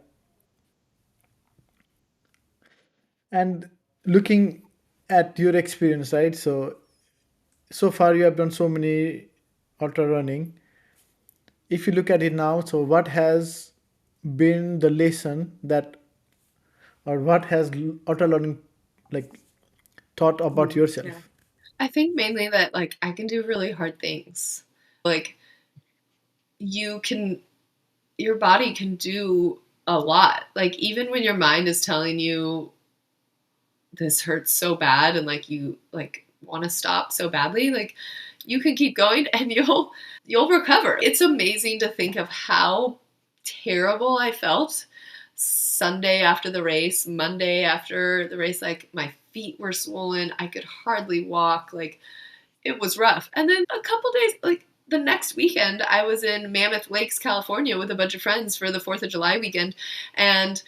And looking at your experience, right? So far you have done so many ultra running. If you look at it now, so what has been the lesson that, or what has ultra learning like taught about Yeah. yourself? I think mainly that like I can do really hard things. Like, you can, your body can do a lot. Like, even when your mind is telling you this hurts so bad, and like you like want to stop so badly, like you can keep going and you'll recover. It's amazing to think of how terrible I felt Sunday after the race, Monday after the race. Like, my feet were swollen, I could hardly walk, like it was rough. And then a couple days, like the next weekend, I was in Mammoth Lakes, California with a bunch of friends for the 4th of July weekend. And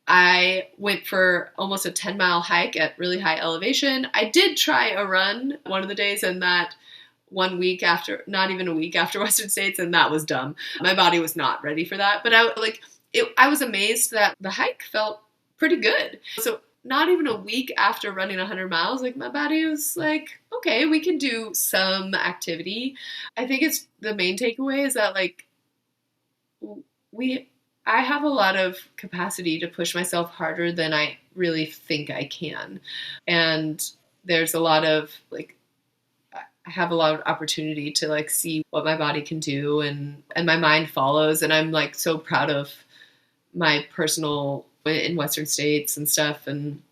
I went for almost a 10-mile hike at really high elevation. I did try a run one of the days, and that one week after, not even a week after Western States, and that was dumb. My body was not ready for that. But I was amazed that the hike felt pretty good. So not even a week after running 100 miles, like my body was like, okay, we can do some activity. I think it's the main takeaway is that like we I have a lot of capacity to push myself harder than I really think I can. And there's a lot of like I have a lot of opportunity to like see what my body can do, and my mind follows, and I'm like so proud of my personal in Western States and stuff and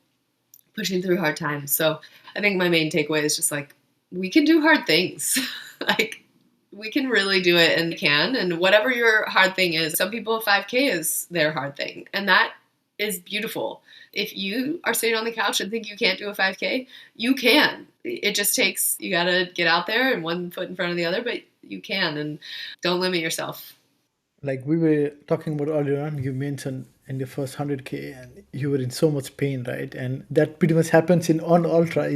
pushing through hard times. So I think my main takeaway is just like we can do hard things. Like we can really do it and can. And whatever your hard thing is, some people 5K is their hard thing. And that is beautiful. If you are sitting on the couch and think you can't do a 5K, you can. It just takes, you got to get out there and one foot in front of the other, but you can. And don't limit yourself. Like we were talking about earlier on, you mentioned in the first 100K and you were in so much pain, right? And that pretty much happens in on ultra,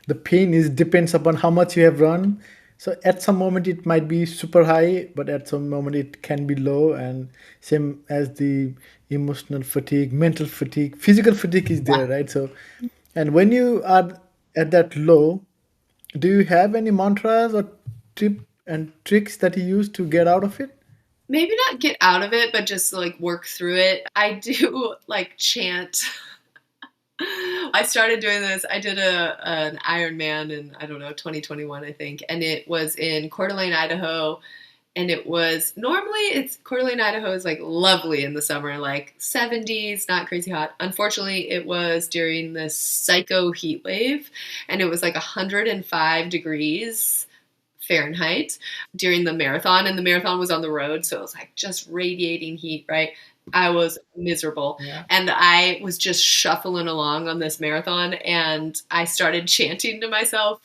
the pain is depends upon how much you have run. So at some moment it might be super high, but at some moment it can be low. And same as the emotional fatigue, mental fatigue, physical fatigue is there, right? So, and when you are at that low, do you have any mantras or tip and tricks that you use to get out of it? Maybe not get out of it, but just like work through it. I do like chant. I started doing this. I did an Ironman in, I don't know, 2021, I think. And it was in Coeur d'Alene, Idaho. And it was normally Coeur d'Alene, Idaho is like lovely in the summer, like 70s, not crazy hot. Unfortunately, it was during this psycho heat wave, and it was like 105 degrees Fahrenheit during the marathon, and the marathon was on the road, so it was like just radiating heat, right? I was miserable. Yeah. And I was just shuffling along on this marathon, and I started chanting to myself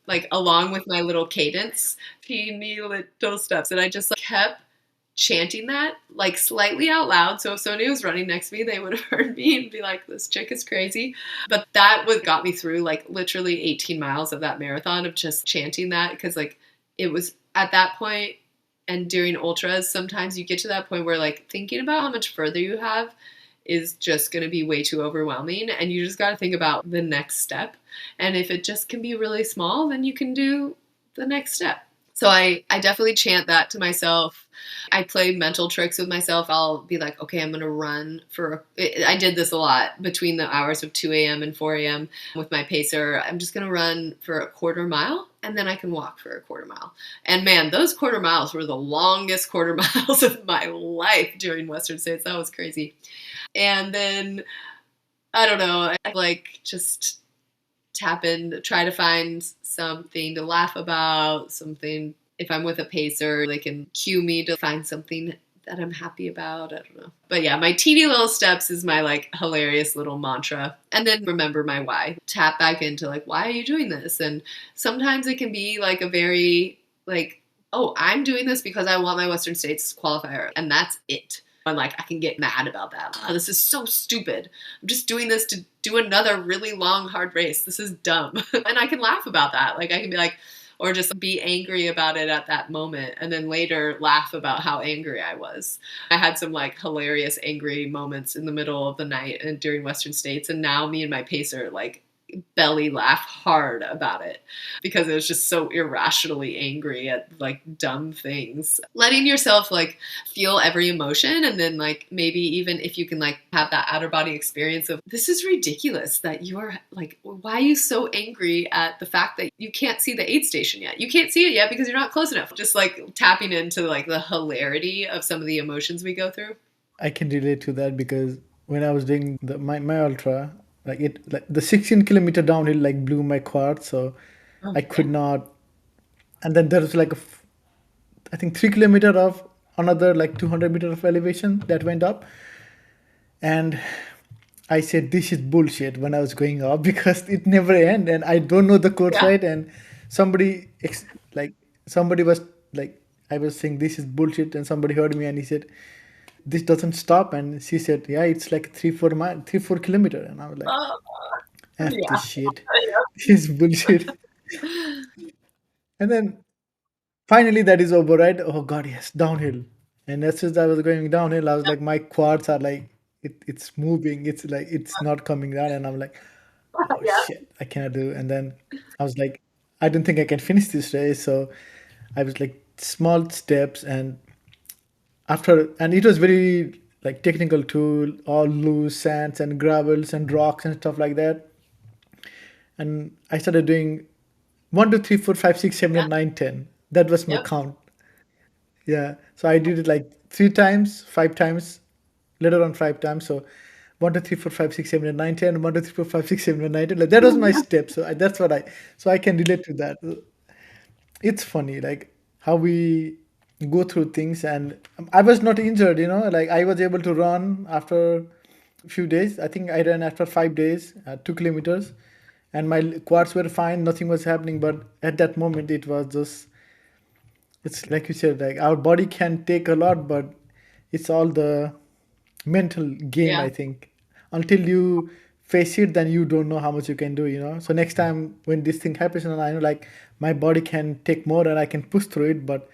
like along with my little cadence, teeny little steps. And I just like, kept chanting that like slightly out loud. So if somebody was running next to me, they would have heard me and be like, this chick is crazy. But that what got me through like literally 18 miles of that marathon of just chanting that, because like it was at that point, and during ultras, sometimes you get to that point where like thinking about how much further you have is just going to be way too overwhelming, and you just got to think about the next step. And if it just can be really small, then you can do the next step. So I definitely chant that to myself. I play mental tricks with myself. I'll be like, okay, I'm going to run I did this a lot between the hours of 2 a.m. and 4 a.m. with my pacer. I'm just going to run for a quarter mile, and then I can walk for a quarter mile. And man, those quarter miles were the longest quarter miles of my life during Western States. That was crazy. And then, I don't know, I like just tap in, try to find something to laugh about, something. If I'm with a pacer, they can cue me to find something that I'm happy about. I don't know. But yeah, my teeny little steps is my like hilarious little mantra. And then remember my why. Tap back into like, why are you doing this? And sometimes it can be like a very like, oh, I'm doing this because I want my Western States qualifier. And that's it. And like, I can get mad about that. Oh, this is so stupid. I'm just doing this to do another really long, hard race. This is dumb. And I can laugh about that. Like I can be like, or just be angry about it at that moment, and then later laugh about how angry I was. I had some like hilarious angry moments in the middle of the night and during Western States, and now me and my pacer like belly laugh hard about it because it was just so irrationally angry at like dumb things. Letting yourself like feel every emotion, and then like maybe even if you can like have that outer body experience of this is ridiculous that you are like, why are you so angry at the fact that you can't see the aid station yet? You can't see it yet because you're not close enough. Just like tapping into like the hilarity of some of the emotions we go through. I can relate to that because when I was doing my ultra, like the 16-kilometer downhill like blew my quad, so I could not. And then there was like I think 3 kilometer of another like 200 meter of elevation that went up, and I said this is bullshit when I was going up because it never end and I don't know the course, Yeah. right. And somebody Like somebody was like, I was saying this is bullshit, and somebody heard me and he said, this doesn't stop. And she said, yeah, it's like 3 4 mile, 3 4 kilometer. And I was like, Oh, F yeah. this shit. This is bullshit. And then finally that is over, right? Oh god, yes, downhill. And as soon as I was going downhill, I was like, my quads are like, it's moving. It's like it's not coming down, and I'm like, oh Yeah. shit, I cannot do. And then I was like, I don't think I can finish this race. So I was like small steps, and after, and it was very like technical tool, all loose sands and gravels and rocks and stuff like that. And I started doing 1 2 3 4 5 6 7 Yeah. 8 9 10. That was my Yep. count. Yeah. So I did it like 3 times, 5 times, later on 5 times. So 1 2 3 4 5 6 7 8 9 10, 1 2 3 4 5 6 7 8 9 10. Like that was my step. So that's what I, so I can relate to that. It's funny, like how we go through things. And I was not injured, like I was able to run after a few days. I think I ran after 5 days, 2 kilometers, and my quads were fine, nothing was happening. But at that moment it was just, it's like you said, like our body can take a lot, but it's all the mental game, Yeah. I think. Until you face it, then you don't know how much you can do. So next time when this thing happens, and I know like my body can take more and I can push through it, but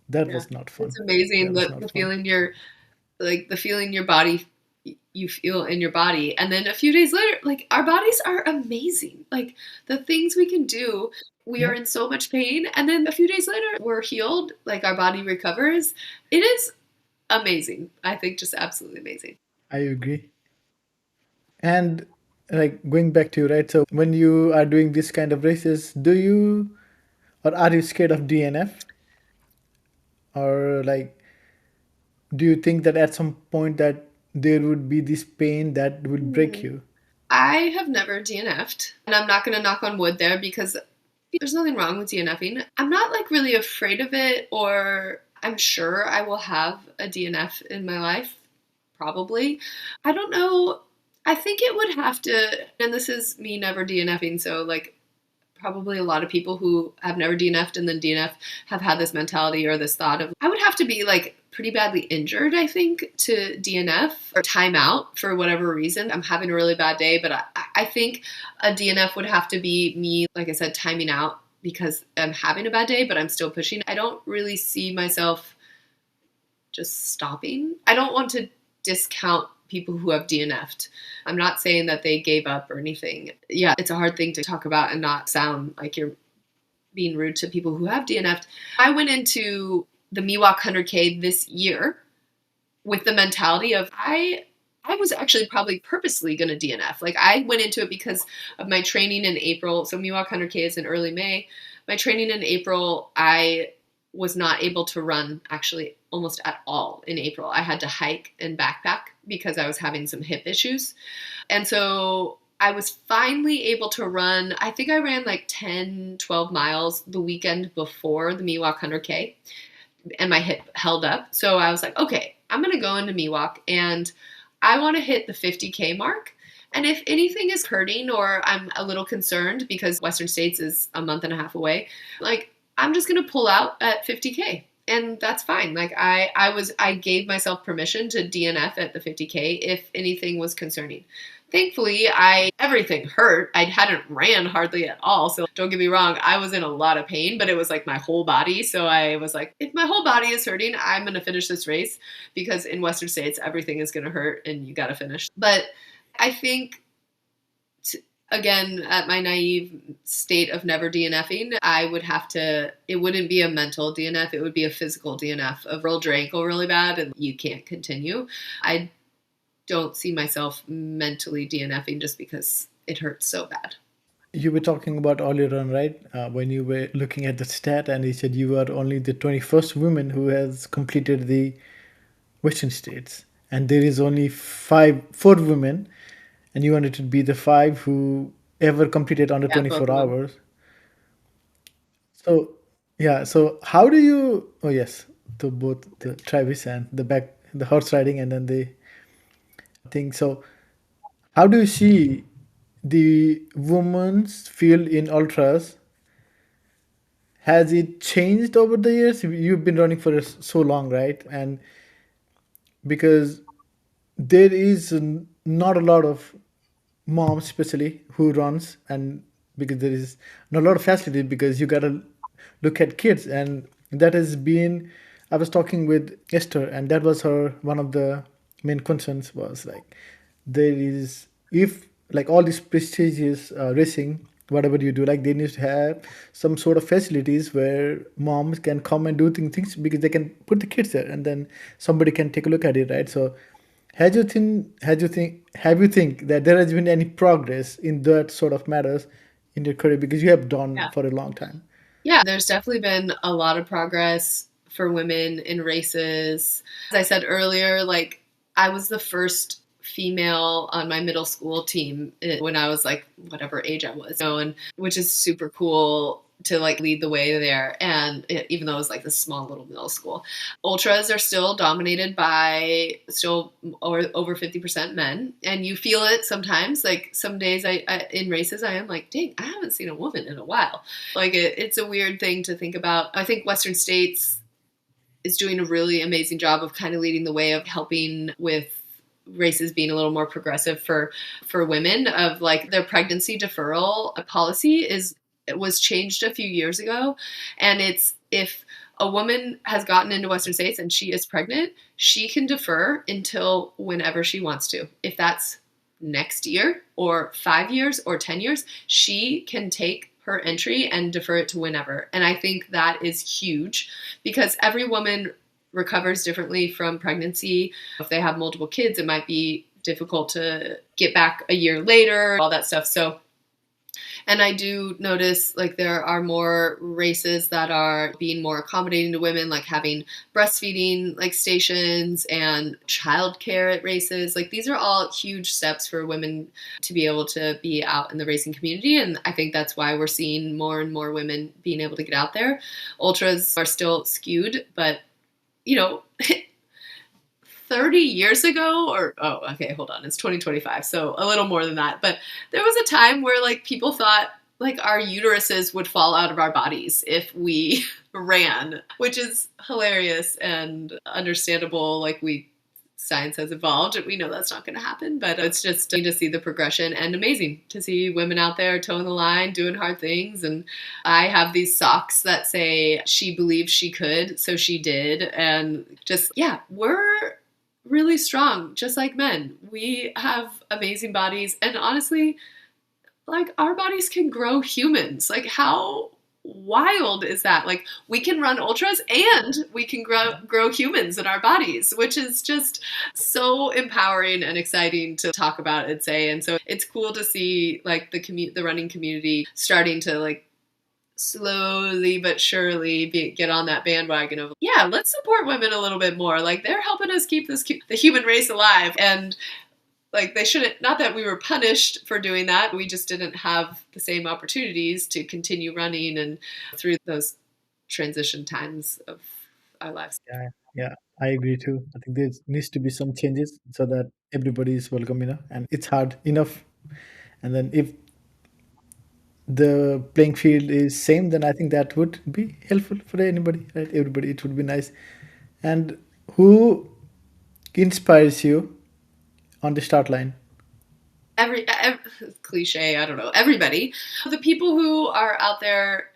that Yeah. was not fun. It's amazing That was the, not the fun. feeling your like the feeling your body you feel in your body, and then a few days later, like our bodies are amazing, like the things we can do. We are Yeah, in so much pain, and then a few days later we're healed, like our body recovers. It is amazing, I think, just absolutely amazing. I agree. And like going back to you, right? So when you are doing this kind of races, do you, or are you scared of DNF? Or like, do you think that at some point that there would be this pain that will break Hmm. you? I have never DNF'd, and I'm not going to knock on wood there because there's nothing wrong with DNFing. I'm not like really afraid of it, or I'm sure I will have a DNF in my life, probably. I don't know. I think it would have to, and this is me never DNFing, so like probably a lot of people who have never DNF'd and then DNF have had this mentality or this thought of, I would have to be like pretty badly injured, I think, to DNF or time out for whatever reason. I'm having a really bad day, but I think a DNF would have to be me, like I said, timing out because I'm having a bad day, but I'm still pushing. I don't really see myself just stopping. I don't want to discount people who have DNF'd. I'm not saying that they gave up or anything. Yeah, it's a hard thing to talk about and not sound like you're being rude to people who have DNF'd. I went into the Miwok 100K this year with the mentality of I was actually probably purposely going to DNF. Like I went into it because of my training in April. So Miwok 100K is in early May. My training in April, I was not able to run actually almost at all in April. I had to hike and backpack because I was having some hip issues. And so I was finally able to run. I think I ran like 10, 12 miles the weekend before the Miwok 100K, and my hip held up. So I was like, okay, I'm going to go into Miwok and I want to hit the 50K mark. And if anything is hurting or I'm a little concerned because Western States is a month and a half away, like I'm just going to pull out at 50K. And that's fine. Like I gave myself permission to DNF at the 50K if anything was concerning. Thankfully, I everything hurt. I hadn't ran hardly at all. So don't get me wrong, I was in a lot of pain, but it was like my whole body. So I was like, if my whole body is hurting, I'm going to finish this race because in Western States everything is going to hurt and you got to finish. But I think again, at my naive state of never DNFing, I would have to, it wouldn't be a mental DNF, it would be a physical DNF of rolled your ankle really bad and you can't continue. I don't see myself mentally DNFing just because it hurts so bad. You were talking about earlier on, right? When you were looking at the stat, and you said you are only the 21st woman who has completed the Western States, and there is only 4 women, and you wanted to be the 5 who ever completed under Yeah, both 24 of them. hours. So, yeah. So, how do you? Oh, yes. To both the Travis and the horse riding, and then the thing. So, how do you see the women's field in ultras Has it changed over the years? You've been running for so long, right? And because there is not a lot of moms especially who runs, and because there is not a lot of facility, because you gotta look at kids, and that has been, I was talking with Esther, and that was her one of the main concerns, was like there is, if like all these prestigious racing, whatever you do, like they need to have some sort of facilities where moms can come and do things, because they can put the kids there and then somebody can take a look at it, right? So have you think that there has been any progress in that sort of matters in your career, because you have done Yeah. for a long time? Yeah, there's definitely been a lot of progress for women in races. As I said earlier, like I was the first female on my middle school team when I was like whatever age I was, and which is super cool to like lead the way there. And even though it was like this small little middle school, ultras are still dominated by still over 50% men, and you feel it sometimes. Like some days I in races I am like, dang, I haven't seen a woman in a while. Like it's a weird thing to think about. I think Western States is doing a really amazing job of kind of leading the way of helping with races being a little more progressive for women, of like their pregnancy deferral policy is, it was changed a few years ago, and it's, if a woman has gotten into Western States and she is pregnant, she can defer until whenever she wants to. If that's next year or 5 years or 10 years, she can take her entry and defer it to whenever. And I think that is huge, because every woman recovers differently from pregnancy. If they have multiple kids, it might be difficult to get back a year later, all that stuff. So, and I do notice like there are more races that are being more accommodating to women, like having breastfeeding like stations and childcare at races. Like these are all huge steps for women to be able to be out in the racing community. And I think that's why we're seeing more and more women being able to get out there. Ultras are still skewed, but you know, 30 years ago, or oh, okay, hold on, it's 2025, so a little more than that. But there was a time where like people thought like our uteruses would fall out of our bodies if we ran, which is hilarious and understandable. Like science has evolved and we know that's not going to happen, but it's just to see the progression, and amazing to see women out there toeing the line, doing hard things. And I have these socks that say she believed she could, so she did. And just, yeah, we're really strong, just like men. We have amazing bodies, and honestly, like our bodies can grow humans. Like how wild is that? Like we can run ultras and we can grow humans in our bodies, which is just so empowering and exciting to talk about and say. And so it's cool to see like the running community starting to like slowly but surely get on that bandwagon of, yeah, let's support women a little bit more. Like they're helping us keep the human race alive. And like they shouldn't, not that we were punished for doing that, we just didn't have the same opportunities to continue running and through those transition times of our lives. Yeah, yeah, I agree too. I think there needs to be some changes so that everybody is welcome, and it's hard enough. And then if the playing field is same, then I think that would be helpful for anybody, right? Everybody, it would be nice. And who inspires you on the start line? Every cliche, I don't know, everybody, the people who are out there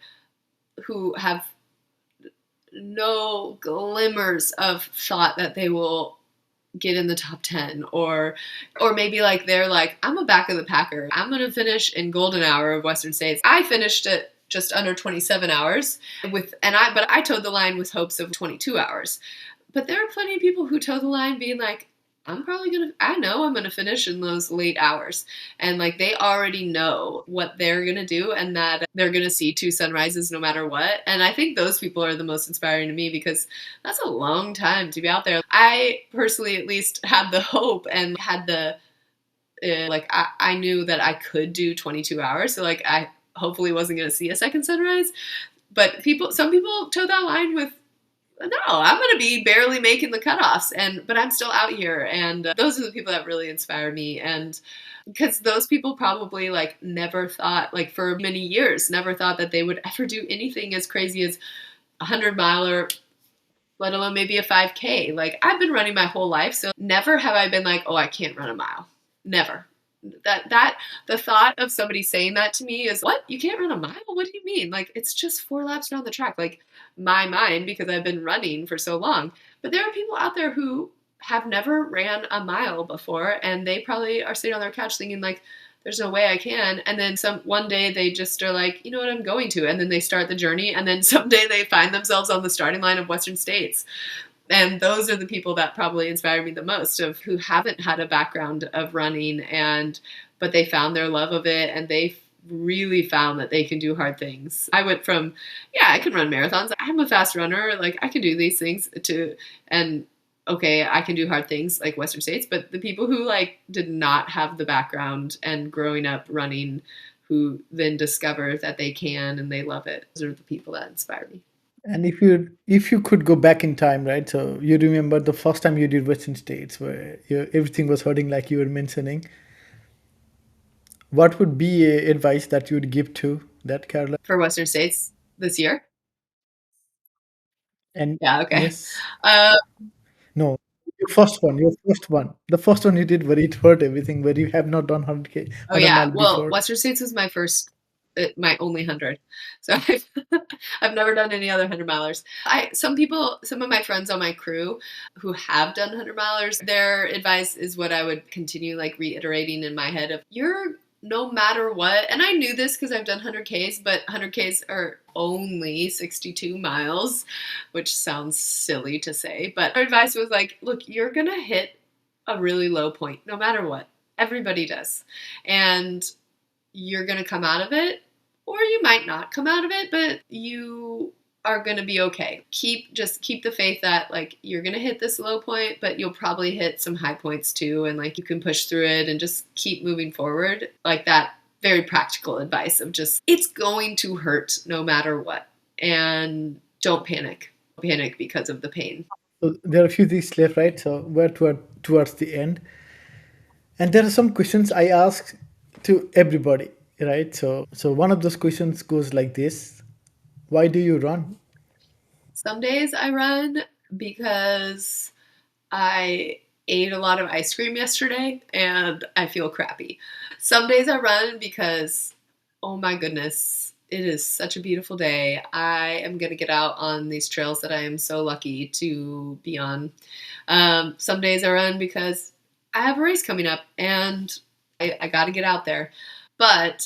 who have no glimmers of thought that they will get in the top 10, or maybe like they're like, I'm a back of the packer, I'm going to finish in golden hour of Western States. I finished it just under 27 hours but I towed the line with hopes of 22 hours. But there are plenty of people who toe the line being like, I know I'm gonna finish in those late hours. And like they already know what they're gonna do and that they're gonna see two sunrises no matter what. And I think those people are the most inspiring to me, because that's a long time to be out there. I personally at least had the hope and had the I knew that I could do 22 hours. So like I hopefully wasn't gonna see a second sunrise. But some people toe that line with no, I'm going to be barely making the cutoffs, but I'm still out here. And those are the people that really inspire me. And because those people probably like never thought, like for many years, never thought that they would ever do anything as crazy as 100 miler, let alone maybe a 5K. Like I've been running my whole life, so never have I been like, oh, I can't run a mile. Never. That the thought of somebody saying that to me is, what? You can't run a mile? What do you mean? Like it's just 4 laps around the track. Like my mind, because I've been running for so long. But there are people out there who have never ran a mile before, and they probably are sitting on their couch thinking like, there's no way I can. And then one day they just are like, you know what, I'm going to. And then they start the journey. And then someday they find themselves on the starting line of Western States. And those are the people that probably inspire me the most, of who haven't had a background of running, but they found their love of it, and they really found that they can do hard things. I went from, yeah, I can run marathons. I'm a fast runner. Like I can do these things and okay, I can do hard things like Western States, but the people who like did not have the background and growing up running, who then discover that they can and they love it, those are the people that inspire me. And if you could go back in time, right? So you remember the first time you did Western States, where everything was hurting, like you were mentioning. What would be a advice that you would give to that, Carolyn? For Western States this year? And Yeah, okay. yes, Uh, no, your first one, the first one you did where it hurt everything, where you have not done 100K, oh 100 yeah. mile Well, before. Western States was my first, my only 100. So I've never done any other 100 milers. Some of my friends on my crew who have done 100 milers, their advice is what I would continue like reiterating in my head of, you're no matter what. And I knew this because I've done 100Ks, but 100Ks are only 62 miles, which sounds silly to say. But their advice was like, look, you're going to hit a really low point no matter what. Everybody does. And you're going to come out of it, or you might not come out of it, but you are going to be okay. Keep the faith that like you're going to hit this low point, but you'll probably hit some high points too, and like you can push through it and just keep moving forward. Like that very practical advice of just, it's going to hurt no matter what, and don't panic. Panic because of the pain. So there are a few things left, right? So we're towards the end, and there are some questions I ask to everybody, right? So one of those questions goes like this: why do you run? Some days I run because I ate a lot of ice cream yesterday and I feel crappy. Some days I run because, oh my goodness, it is such a beautiful day. I am going to get out on these trails that I am so lucky to be on. Some days I run because I have a race coming up and I got to get out there. But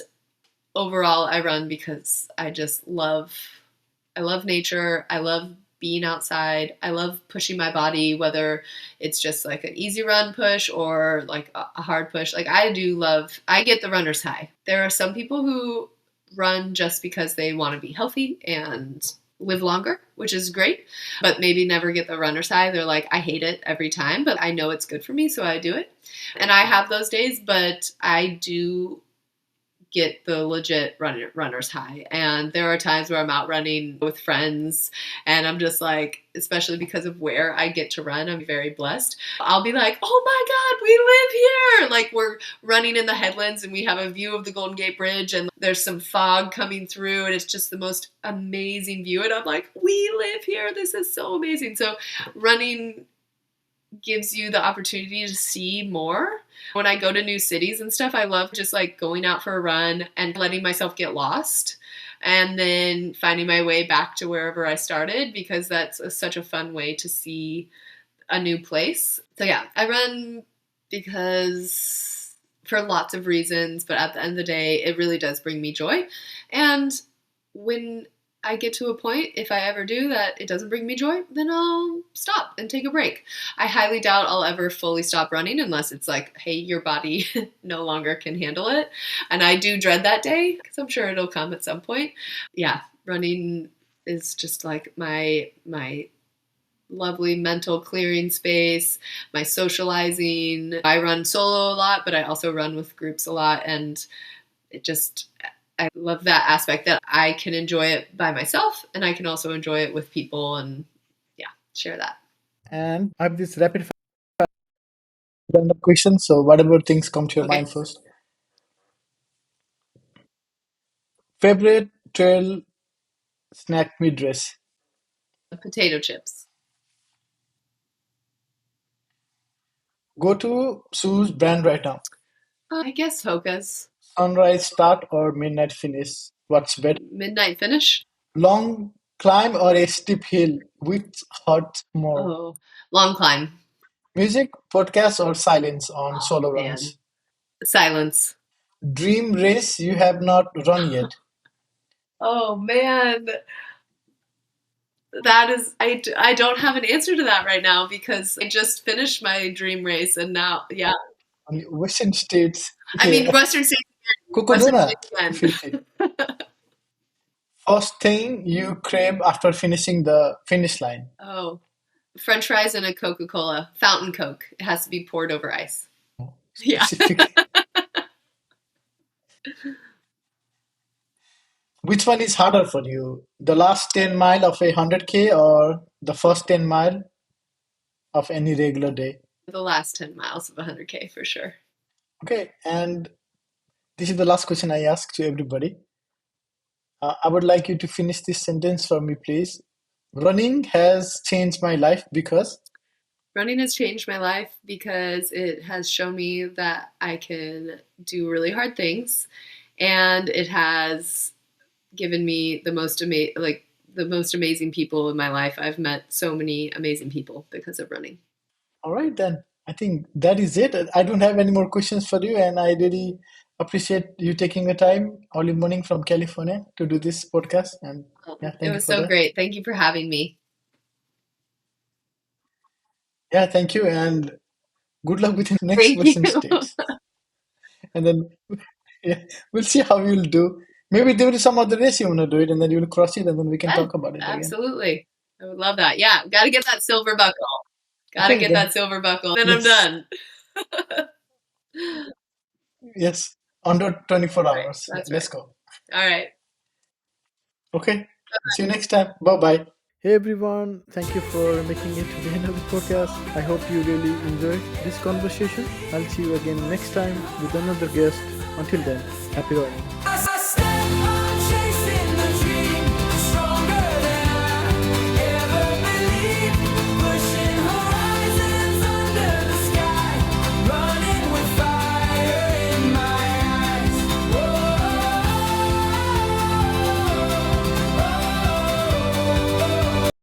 overall, I run because I love nature. I love being outside. I love pushing my body, whether it's just like an easy run push or like a hard push. Like I get the runner's high. There are some people who run just because they want to be healthy and live longer, which is great, but maybe never get the runner's high. They're like, I hate it every time, but I know it's good for me, so I do it. And I have those days, but I do get the legit runner's high. And there are times where I'm out running with friends and I'm just like, especially because of where I get to run, I'm very blessed. I'll be like, oh my God, we live here. Like we're running in the headlands and we have a view of the Golden Gate Bridge and there's some fog coming through and it's just the most amazing view. And I'm like, we live here. This is so amazing. So running gives you the opportunity to see more. When I go to new cities and stuff, I love just like going out for a run and letting myself get lost and then finding my way back to wherever I started, because that's such a fun way to see a new place. So yeah, I run because for lots of reasons, but at the end of the day, it really does bring me joy. And when I get to a point, if I ever do, that it doesn't bring me joy, then I'll stop and take a break. I highly doubt I'll ever fully stop running unless it's like, hey, your body no longer can handle it. And I do dread that day because I'm sure it'll come at some point. Yeah, running is just like my lovely mental clearing space, my socializing. I run solo a lot, but I also run with groups a lot, and I love that aspect that I can enjoy it by myself and I can also enjoy it with people. And yeah, share that. And I have this rapid fire question. So whatever things come to your Okay. mind first. Favorite trail snack mid-race. Potato chips. Go to shoes brand right now. I guess Hoka's. Sunrise start or midnight finish? What's better? Midnight finish. Long climb or a steep hill? Which hurts more? Oh, long climb. Music, podcast, or silence on solo Man. runs? Silence. Dream race you have not run yet. Oh man, that is I don't have an answer to that right now because I just finished my dream race and now yeah. On Western states. I mean Yeah. Western States again. Western Cocodona, States again. 50. First thing you crave after finishing the finish line. Oh, French fries and a Coca-Cola, fountain Coke. It has to be poured over ice. Yeah. Specific. Which one is harder for you? The last 10 mile of a 100K or the first 10 mile of any regular day? The last 10 miles of 100K for sure. Okay, and this is the last question I ask to everybody. I would like you to finish this sentence for me, please. Running has changed my life because. Running has changed my life because it has shown me that I can do really hard things, and it has given me the most amazing people in my life. I've met so many amazing people because of running. All right, then. I think that is it. I don't have any more questions for you, and I really appreciate you taking the time early morning from California to do this podcast. And yeah, It thank you was for so that. great. Thank you for having me. Yeah, thank you, and good luck with the next Thank Western you. states. And then yeah, we'll see how you'll do. Maybe there is some other race you want to do it, and then you'll cross it, and then we can Yeah, talk about it again. absolutely. I would love that. Yeah, got to get that silver buckle. Got to Okay, get then. that silver buckle. Then I'm Yes. done. Yes, under 24 Right, hours. that's Let's right. go. All right. Okay. See you next time. Bye bye. Hey everyone, thank you for making it to the end of the podcast. I hope you really enjoyed this conversation. I'll see you again next time with another guest. Until then, happy running.